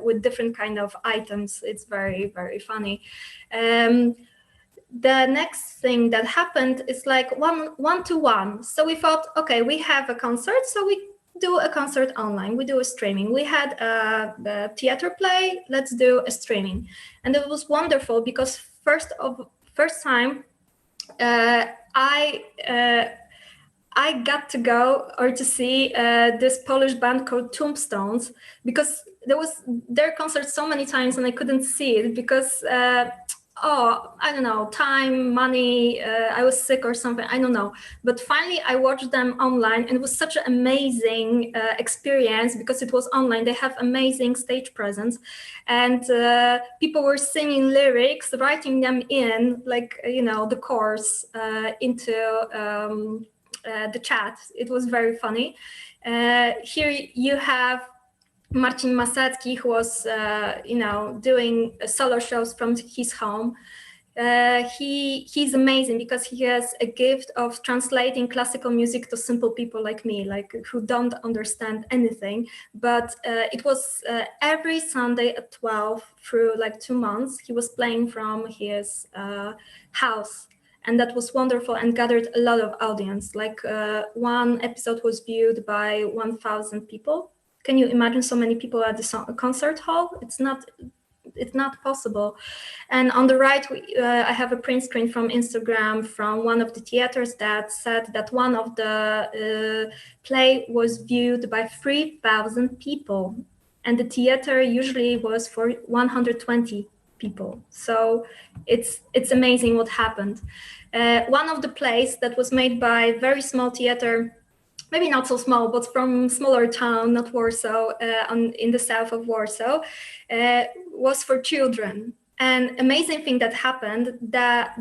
with different kind of items. It's very, very funny. The next thing that happened is like one-to-one. So we thought, okay, we have a concert, so we do a concert online. We do a streaming. We had a theater play. Let's do a streaming, and it was wonderful because first time I got to go or to see this Polish band called Tombstones, because there was their concert so many times and I couldn't see it because, I don't know, time, money, I was sick or something, I don't know. But finally I watched them online and it was such an amazing experience because it was online. They have amazing stage presence and people were singing lyrics, writing them in, like, the chorus into the chat. It was very funny. Here you have Marcin Masecki, who was, doing solo shows from his home. He's amazing because he has a gift of translating classical music to simple people like me, like who don't understand anything. But it was every Sunday at 12 through like 2 months, he was playing from his house. And that was wonderful and gathered a lot of audience. Like one episode was viewed by 1,000 people. Can you imagine so many people at the concert hall? It's not possible. And on the right, I have a print screen from Instagram from one of the theaters that said that one of the play was viewed by 3,000 people. And the theater usually was for 120 people. So it's amazing what happened. One of the plays that was made by a very small theater, maybe not so small, but from smaller town, not Warsaw, in the south of Warsaw, was for children. And amazing thing that happened that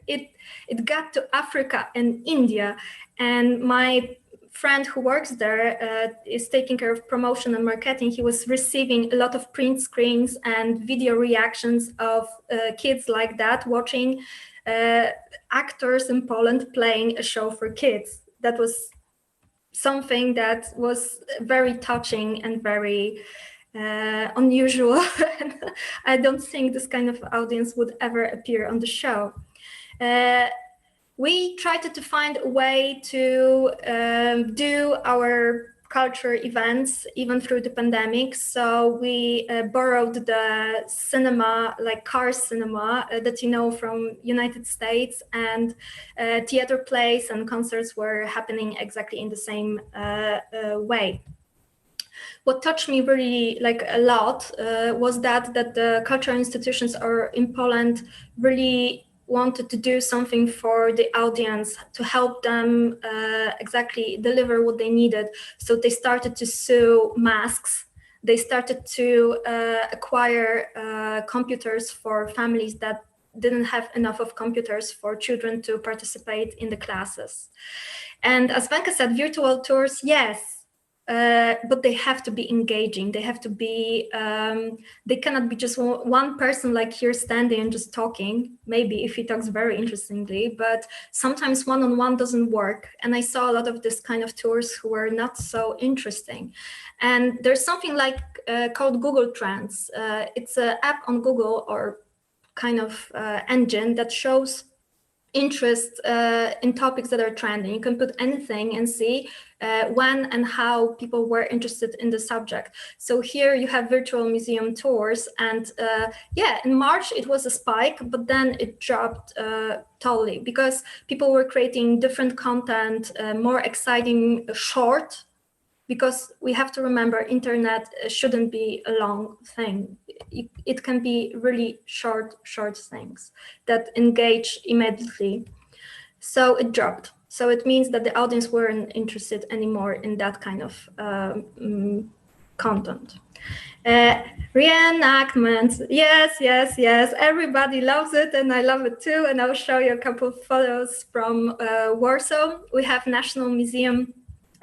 it got to Africa and India, and my friend who works there is taking care of promotion and marketing. He was receiving a lot of print screens and video reactions of kids like that, watching actors in Poland playing a show for kids. That was something that was very touching and very unusual. I don't think this kind of audience would ever appear on the show. We tried to find a way to do our culture events even through the pandemic. So we borrowed the cinema, like car cinema that from United States, and theater plays and concerts were happening exactly in the same way. What touched me really a lot was that the cultural institutions in Poland really wanted to do something for the audience to help them exactly deliver what they needed. So they started to sew masks. They started to acquire computers for families that didn't have enough of computers for children to participate in the classes. And as Wenka said, virtual tours, yes, but they have to be engaging. They have to be, they cannot be just one person like here standing and just talking, maybe if he talks very interestingly, but sometimes one-on-one doesn't work. And I saw a lot of this kind of tours who were not so interesting. And there's something like called Google Trends. It's an app on Google or kind of engine that shows interest in topics that are trending. You can put anything and see when and how people were interested in the subject. So here you have virtual museum tours, and yeah, in March it was a spike, but then it dropped totally because people were creating different content, more exciting, short, because we have to remember internet shouldn't be a long thing. It can be really short things that engage immediately. So it dropped. So it means that the audience weren't interested anymore in that kind of content. Reenactments, yes, everybody loves it and I love it too. And I'll show you a couple of photos from Warsaw. We have National Museum,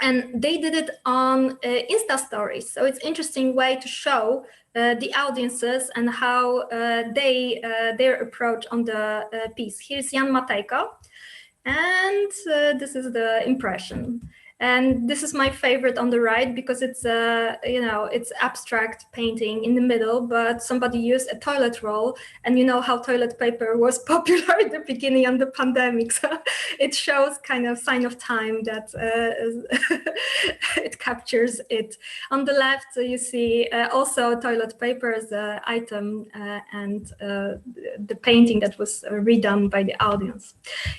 and they did it on Insta stories. So it's an interesting way to show the audiences and how their approach on the piece. Here's Jan Matejko, and this is the impression. And this is my favorite on the right because it's it's abstract painting in the middle, but somebody used a toilet roll, and you know how toilet paper was popular at the beginning of the pandemic. So it shows kind of sign of time that it captures it. On the left, you see also toilet paper as an item and the painting that was redone by the audience.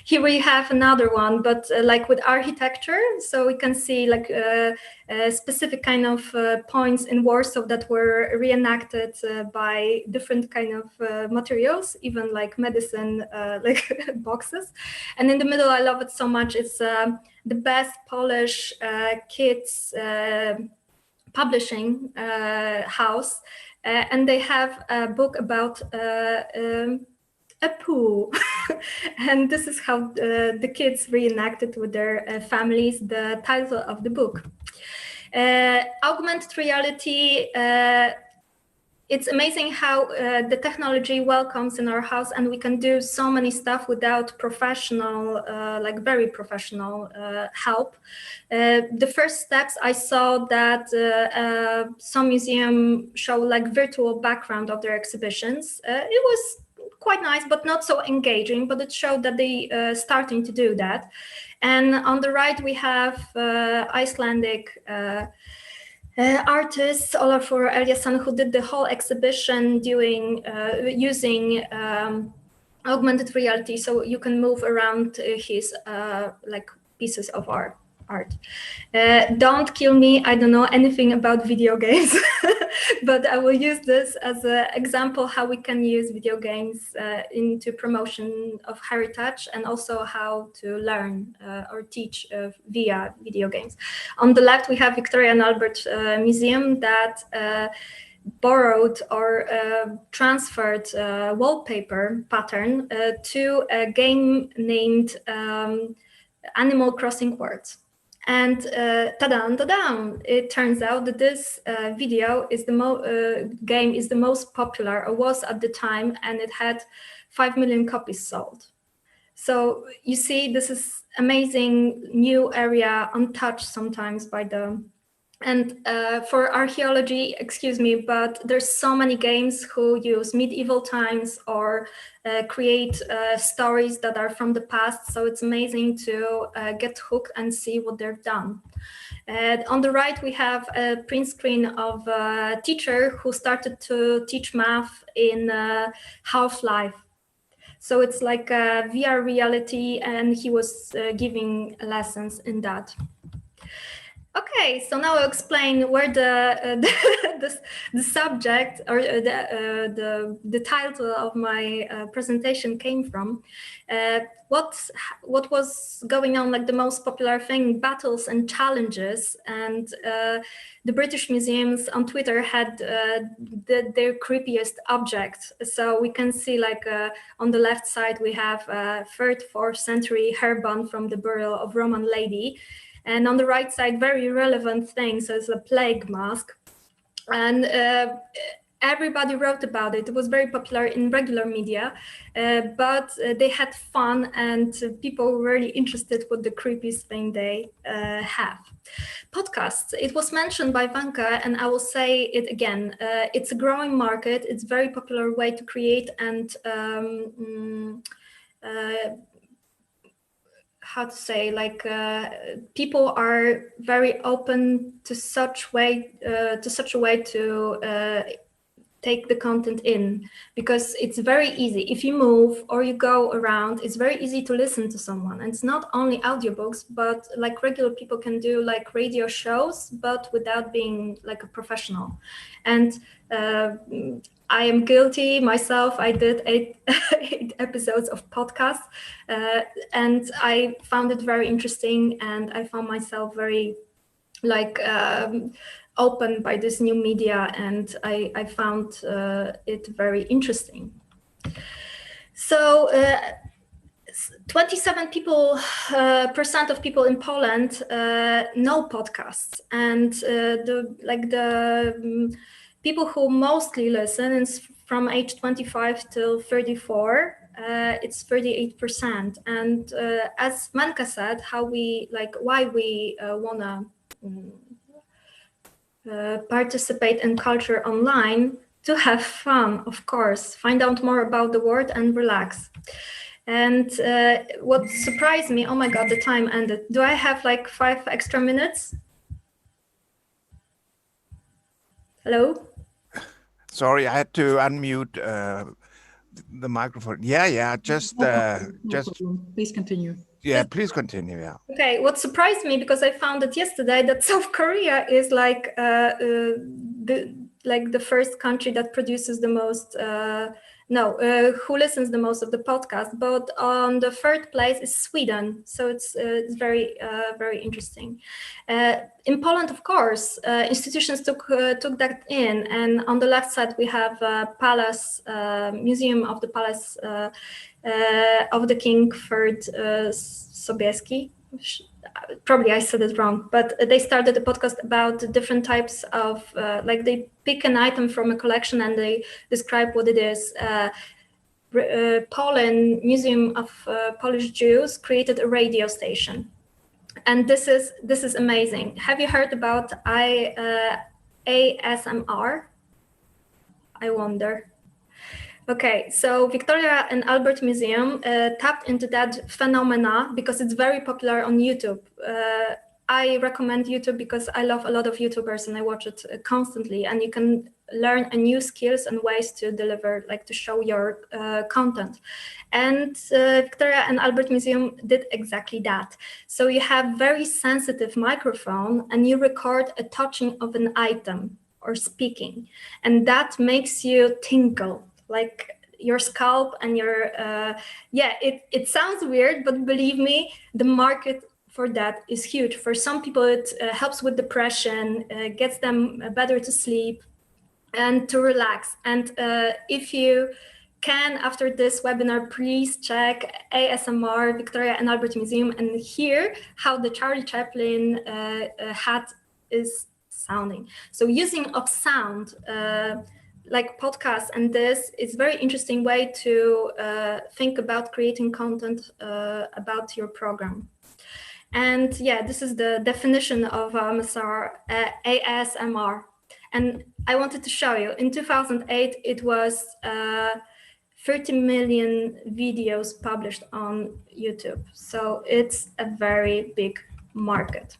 Here we have another one, but like with architecture. So we can see like specific kind of points in Warsaw that were reenacted by different kind of materials, even like medicine, like boxes. And in the middle, I love it so much. It's the best Polish kids publishing house. And they have a book about a poo. And this is how the kids reenacted with their families the title of the book. Augmented reality, it's amazing how the technology welcomes in our house, and we can do so many stuff without professional, like very professional help. The first steps I saw that some museums show like virtual background of their exhibitions. It was quite nice, but not so engaging, but it showed that they starting to do that. And on the right, we have Icelandic artist Olafur Eliasson, who did the whole exhibition using augmented reality, so you can move around his like pieces of art. Don't kill me, I don't know anything about video games, but I will use this as an example how we can use video games into promotion of heritage, and also how to learn or teach via video games. On the left, we have Victoria and Albert Museum that borrowed or transferred wallpaper pattern to a game named Animal Crossing Worlds. And ta-da! It turns out that this video is game is the most popular, or was at the time, and it had 5 million copies sold. So you see, this is amazing new area, untouched sometimes by the. And for archaeology, excuse me, but there's so many games who use medieval times or create stories that are from the past. So it's amazing to get hooked and see what they've done. On the right, we have a print screen of a teacher who started to teach math in Half-Life. So it's like a VR reality, and he was giving lessons in that. Okay, so now I'll explain where the subject or the title of my presentation came from. What was going on, like the most popular thing, battles and challenges, and the British museums on Twitter had their creepiest object. So we can see like on the left side we have 3rd, 4th century hairband from the burial of Roman lady. And on the right side, very relevant things as a plague mask. And everybody wrote about it. It was very popular in regular media, but they had fun, and people were really interested what the creepiest thing they have. Podcasts. It was mentioned by Vanka, and I will say it again. It's a growing market. It's a very popular way to create and how to say, like people are very open to such a way to take the content in, because it's very easy. If you move or you go around, it's very easy to listen to someone. And it's not only audiobooks, but like regular people can do like radio shows, but without being like a professional. And I am guilty myself. I did eight episodes of podcasts, and I found it very interesting, and I found myself very like open by this new media, and I found it very interesting. So 27% of people in Poland know podcasts, and the people who mostly listen is from age 25 till 34. It's 38%, and as Manka said, why we wanna participate in culture online, to have fun, of course, find out more about the world and relax. And what surprised me, oh my God, the time ended. Do I have like 5 extra minutes? Hello? Sorry, I had to unmute the microphone. Yeah, just please continue. Yeah, please continue. Yeah. Okay, what surprised me, because I found it yesterday, that South Korea is like the first country that produces the most, who listens the most of the podcast. But on the third place is Sweden. So it's very very interesting. In Poland, of course, institutions took that in, and on the left side we have Palace Museum of the Palace of the King Third Sobieski. Probably I said it wrong, but they started a podcast about different types of, they pick an item from a collection and they describe what it is. Poland Museum of Polish Jews created a radio station, and this is amazing. Have you heard about ASMR? I wonder. Okay, so Victoria and Albert Museum tapped into that phenomena because it's very popular on YouTube. I recommend YouTube because I love a lot of YouTubers and I watch it constantly, and you can learn new skills and ways to deliver, like to show your content. And Victoria and Albert Museum did exactly that. So you have very sensitive microphone and you record a touching of an item or speaking, and that makes you tingle, like your scalp and your, it sounds weird, but believe me, the market for that is huge. For some people, it helps with depression, gets them better to sleep and to relax. And if you can, after this webinar, please check ASMR, Victoria and Albert Museum, and hear how the Charlie Chaplin hat is sounding. So using of sound, like podcasts and this, is very interesting way to think about creating content about your program. And yeah, this is the definition of ASMR. And I wanted to show you, in 2008, it was 30 million videos published on YouTube. So it's a very big market.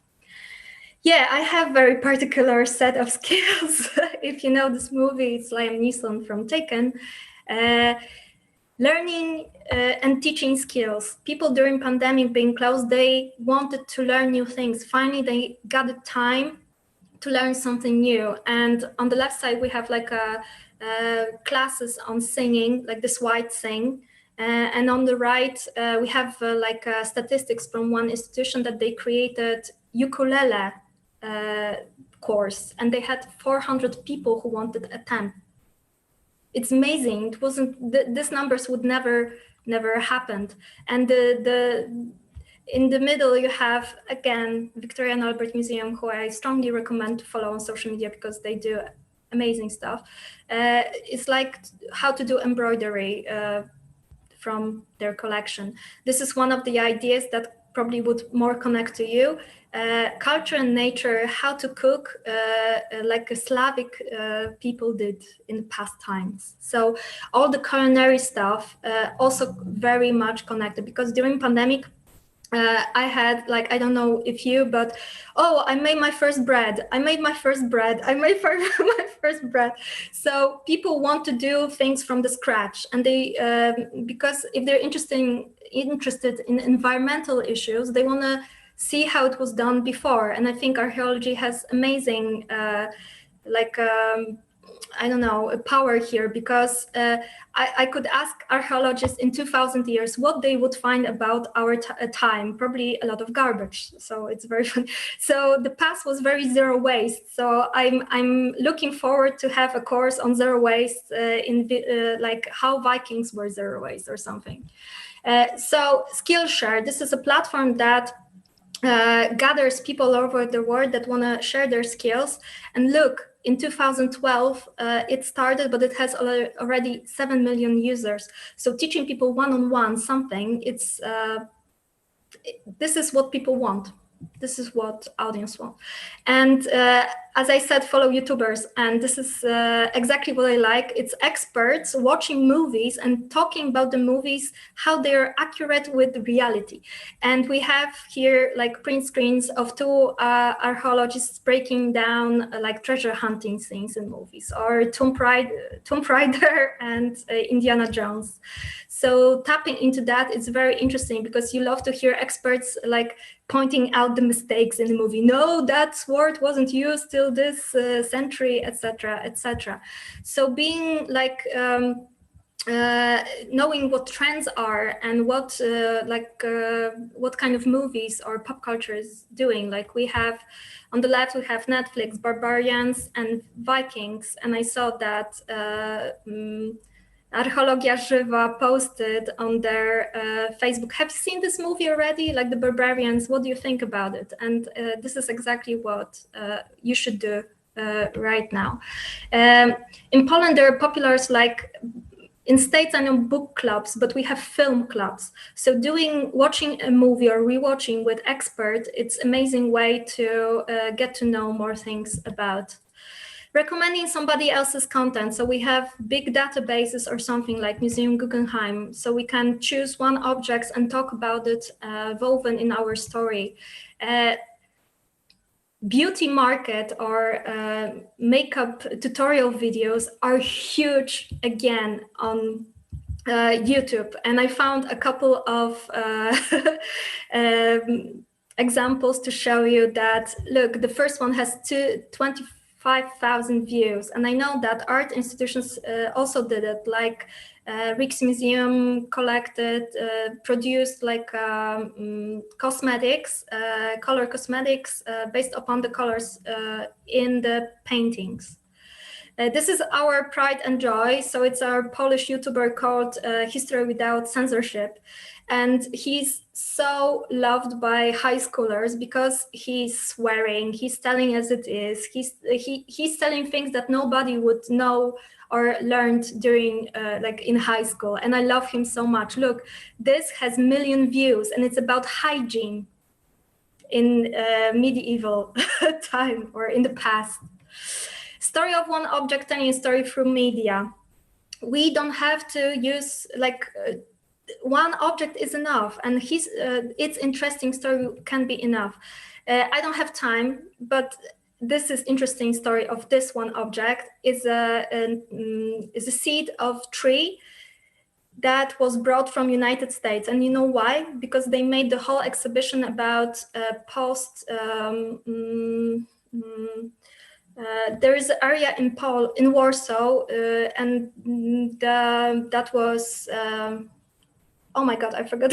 Yeah, I have very particular set of skills. If you know this movie, it's Liam Neeson from Taken. Learning and teaching skills. People during pandemic being closed, they wanted to learn new things. Finally, they got the time to learn something new. And on the left side, we have like classes on singing, like this white sing. And on the right, we have statistics from one institution that they created ukulele course, and they had 400 people who wanted to attend. It's amazing. It wasn't, these numbers would never happened. And In the middle, you have, again, Victoria and Albert Museum, who I strongly recommend to follow on social media because they do amazing stuff. It's like how to do embroidery from their collection. This is one of the ideas that probably would more connect to you. Culture and nature, how to cook like a Slavic people did in past times. So all the culinary stuff also very much connected, because during pandemic, I had, like, I don't know if you, but I made my first bread. I made my first bread. my first bread. So people want to do things from the scratch, and they because if they're interested in environmental issues, they want to see how it was done before. And I think archaeology has amazing I don't know, a power here, because I could ask archaeologists in 2,000 years what they would find about our time, probably a lot of garbage. So it's very fun. So the past was very zero waste. So I'm looking forward to have a course on zero waste like how Vikings were zero waste or something. So Skillshare, this is a platform that gathers people all over the world that want to share their skills. And look, in 2012, it started, but it has already 7 million users. So teaching people one-on-one something, this is what people want. This is what audience want. And as I said, follow YouTubers. And this is exactly what I like. It's experts watching movies and talking about the movies, how they're accurate with reality. And we have here like print screens of two archaeologists breaking down like treasure hunting scenes in movies, or Tomb Raider and Indiana Jones. So tapping into that is very interesting, because you love to hear experts like pointing out the mistakes in the movie. No, that sword wasn't used till this century, etc., etc. So being like knowing what trends are and what kind of movies or pop culture is doing. Like we have on the left, we have Netflix, Barbarians, and Vikings, and I saw that. Archeologia Żywa posted on their Facebook. Have you seen this movie already? Like the Barbarians, what do you think about it? And this is exactly what you should do right now. In Poland, there are populars like, in States, I know book clubs, but we have film clubs. So watching a movie or rewatching with experts, it's an amazing way to get to know more things about. Recommending somebody else's content. So we have big databases or something like Museum Guggenheim. So we can choose one object and talk about it woven in our story. Beauty market or makeup tutorial videos are huge again on YouTube. And I found a couple of examples to show you that, look, the first one has 25,000 views. And I know that art institutions also did it, like Rijksmuseum collected, produced like cosmetics, color cosmetics based upon the colors in the paintings. This is our pride and joy. So it's our Polish YouTuber called History Without Censorship. And he's so loved by high schoolers because he's swearing, he's telling as it is, he's telling things that nobody would know or learned during like in high school. And I love him so much. Look, this has 1 million views and it's about hygiene in medieval time or in the past. Story of one object, telling a story through media. We don't have to use like one object is enough, and its interesting story can be enough. I don't have time, but this is interesting story of this one object is a seed of tree that was brought from United States. And you know why? Because they made the whole exhibition about there is an area in Warsaw, and that was oh my God, I forgot.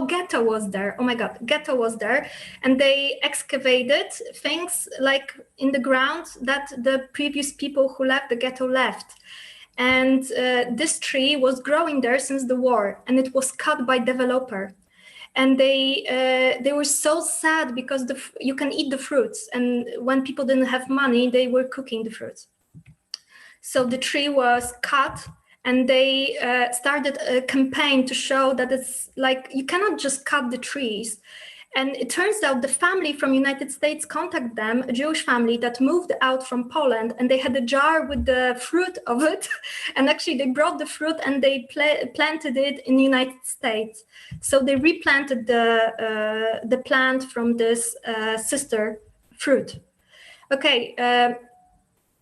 Ghetto was there. Oh my God, Ghetto was there. And they excavated things like in the ground that the previous people who left the ghetto left. And this tree was growing there since the war, and it was cut by developer. and they were so sad because you can eat the fruits, and when people didn't have money, they were cooking the fruits. So the tree was cut, and they started a campaign to show that it's like you cannot just cut the trees. And it turns out the family from United States contacted them, a Jewish family that moved out from Poland, and they had a jar with the fruit of it. And actually they brought the fruit and they planted it in the United States. So they replanted the plant from this sister fruit. Okay,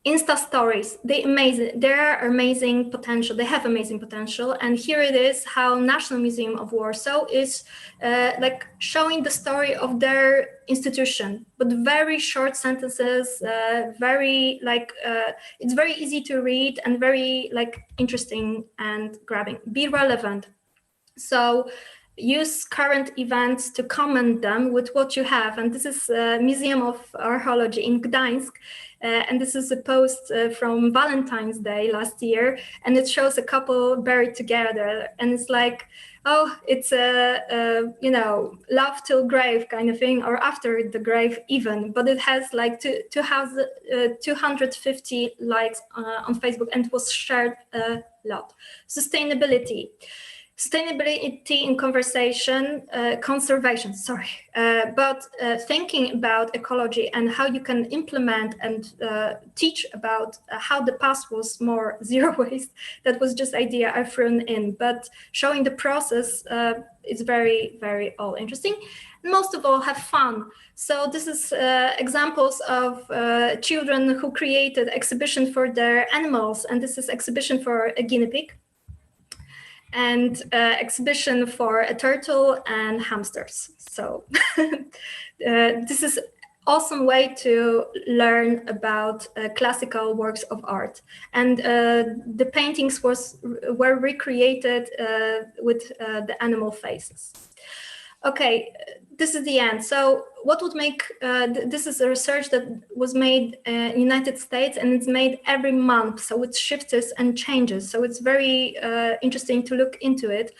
Insta stories, they are amazing potential. They have amazing potential. And here it is how National Museum of Warsaw is like showing the story of their institution, but very short sentences, very like, it's very easy to read and very like interesting and grabbing. Be relevant. So use current events to comment them with what you have. And this is Museum of Archaeology in Gdańsk. And this is a post from Valentine's Day last year. And it shows a couple buried together. And it's like, oh, it's a you know, love till grave kind of thing, or after the grave even. But it has like 250 likes on Facebook, and it was shared a lot. Sustainability in conservation, but thinking about ecology and how you can implement and teach about how the past was more zero waste. That was just idea I've thrown in, but showing the process is very, very all interesting. Most of all, have fun. So this is examples of children who created exhibition for their animals, and this is exhibition for a guinea pig, and exhibition for a turtle and hamsters. So this is awesome way to learn about classical works of art. And the paintings were recreated with the animal faces. Okay, this is the end. So what would make, this is a research that was made in the United States, and it's made every month. So it shifts and changes. So it's very interesting to look into it.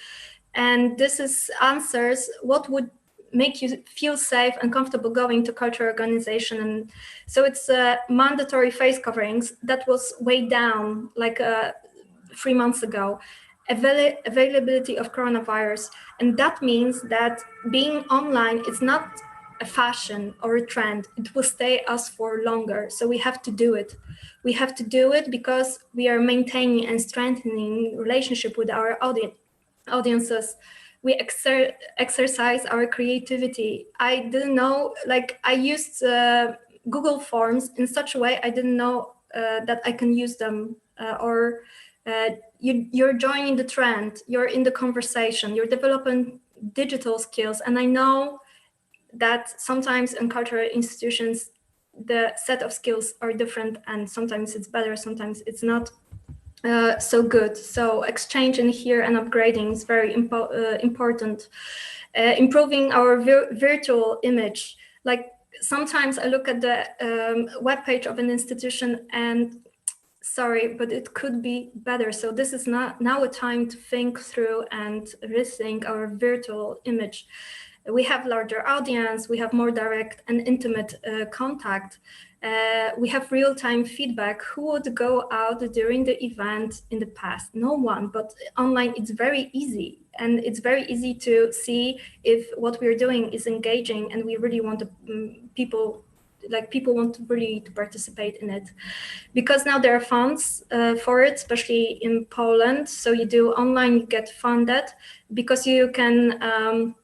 And this is answers what would make you feel safe and comfortable going to cultural organization. And so it's mandatory face coverings that was way down like 3 months ago. Availability of coronavirus. And that means that being online is not a fashion or a trend. It will stay us for longer. So we have to do it. We have to do it because we are maintaining and strengthening relationship with our audiences. We exercise our creativity. I didn't know, like I used Google Forms in such a way I didn't know that I can use them you're joining the trend, you're in the conversation, you're developing digital skills. And I know that sometimes in cultural institutions, the set of skills are different, and sometimes it's better, sometimes it's not so good. So exchange in here and upgrading is very important. Improving our virtual image. Like sometimes I look at the webpage of an institution and sorry, but it could be better. So this is not now a time to think through and rethink our virtual image. We have larger audience, we have more direct and intimate contact. We have real-time feedback. Who would go out during the event in the past? No one, but online it's very easy. And it's very easy to see if what we're doing is engaging and we really want people want really to participate in it, because now there are funds for it, especially in Poland. So you do online, you get funded because you can,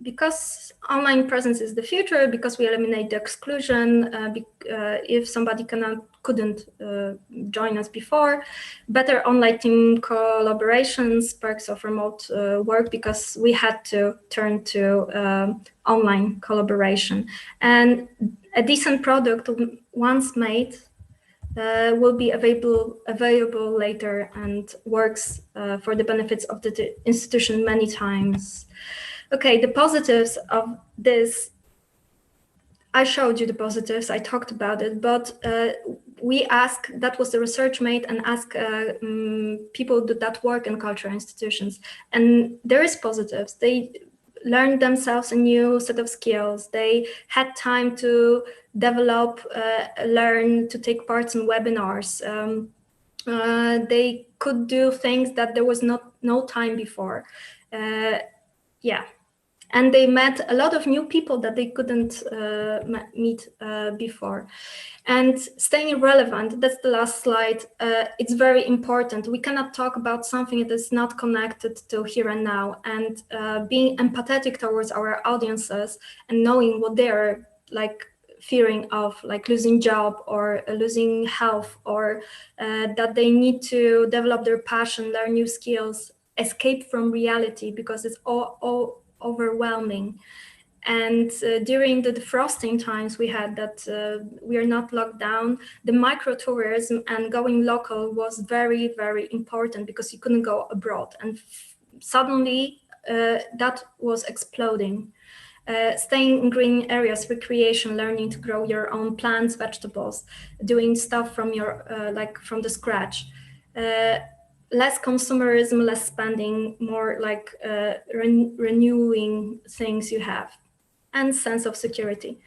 because online presence is the future, because we eliminate the exclusion. If somebody couldn't join us before, better online team collaborations, perks of remote work, because we had to turn to online collaboration. And a decent product once made will be available later and works for the benefits of the institution many times. Okay, the positives of this I showed you the positives, I talked about it, but we asked, that was the research made, and asked people that work in cultural institutions. And there is positives. They learned themselves a new set of skills. They had time to develop, learn, to take part in webinars. They could do things that there was no time before. Yeah. And they met a lot of new people that they couldn't meet before. And staying relevant, that's the last slide. It's very important. We cannot talk about something that is not connected to here and now. And being empathetic towards our audiences and knowing what they're like fearing of, like losing job or losing health, or that they need to develop their passion, learn new skills, escape from reality because it's all overwhelming. And during the defrosting times we had that we are not locked down, the microtourism and going local was very, very important because you couldn't go abroad. And suddenly that was exploding. Staying in green areas, recreation, learning to grow your own plants, vegetables, doing stuff from your from the scratch. Less consumerism, less spending, more like renewing things you have, and sense of security.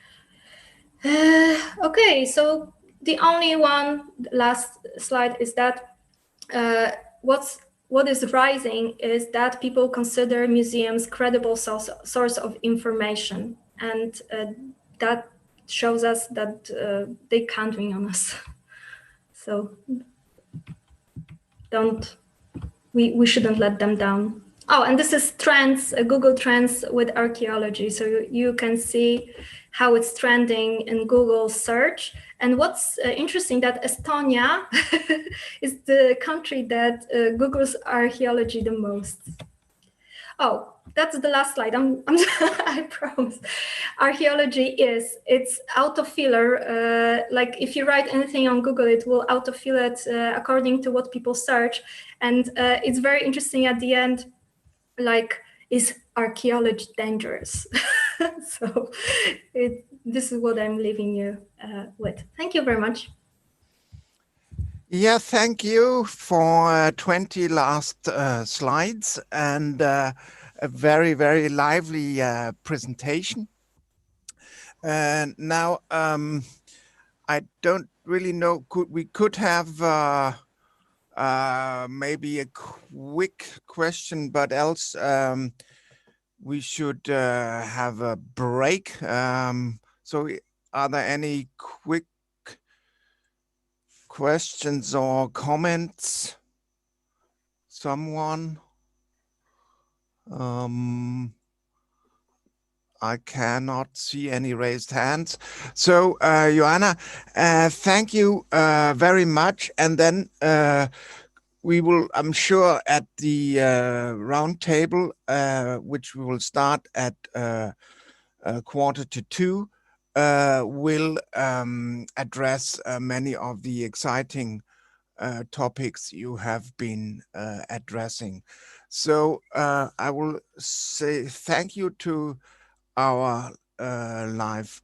Okay, so the only one last slide is that what is rising is that people consider museums credible source of information, and that shows us that they're counting on us. So we shouldn't let them down. Oh, and this is trends, Google Trends with archaeology. So you can see how it's trending in Google search. And what's interesting that Estonia is the country that Googles archaeology the most. Oh, that's the last slide. I promise. Archaeology it's autofiller. Like if you write anything on Google, it will autofill it according to what people search. And it's very interesting at the end, like, is archaeology dangerous? So this is what I'm leaving you with. Thank you very much. Yeah, thank you for 20 last slides and a very, very lively presentation. And now I don't really know, we could have maybe a quick question, but else we should have a break. So are there any quick questions or comments? Someone? I cannot see any raised hands. So, Joanna, thank you very much. And then we will, I'm sure, at the round table, which we will start at 1:45, will address many of the exciting topics you have been addressing. So I will say thank you to our live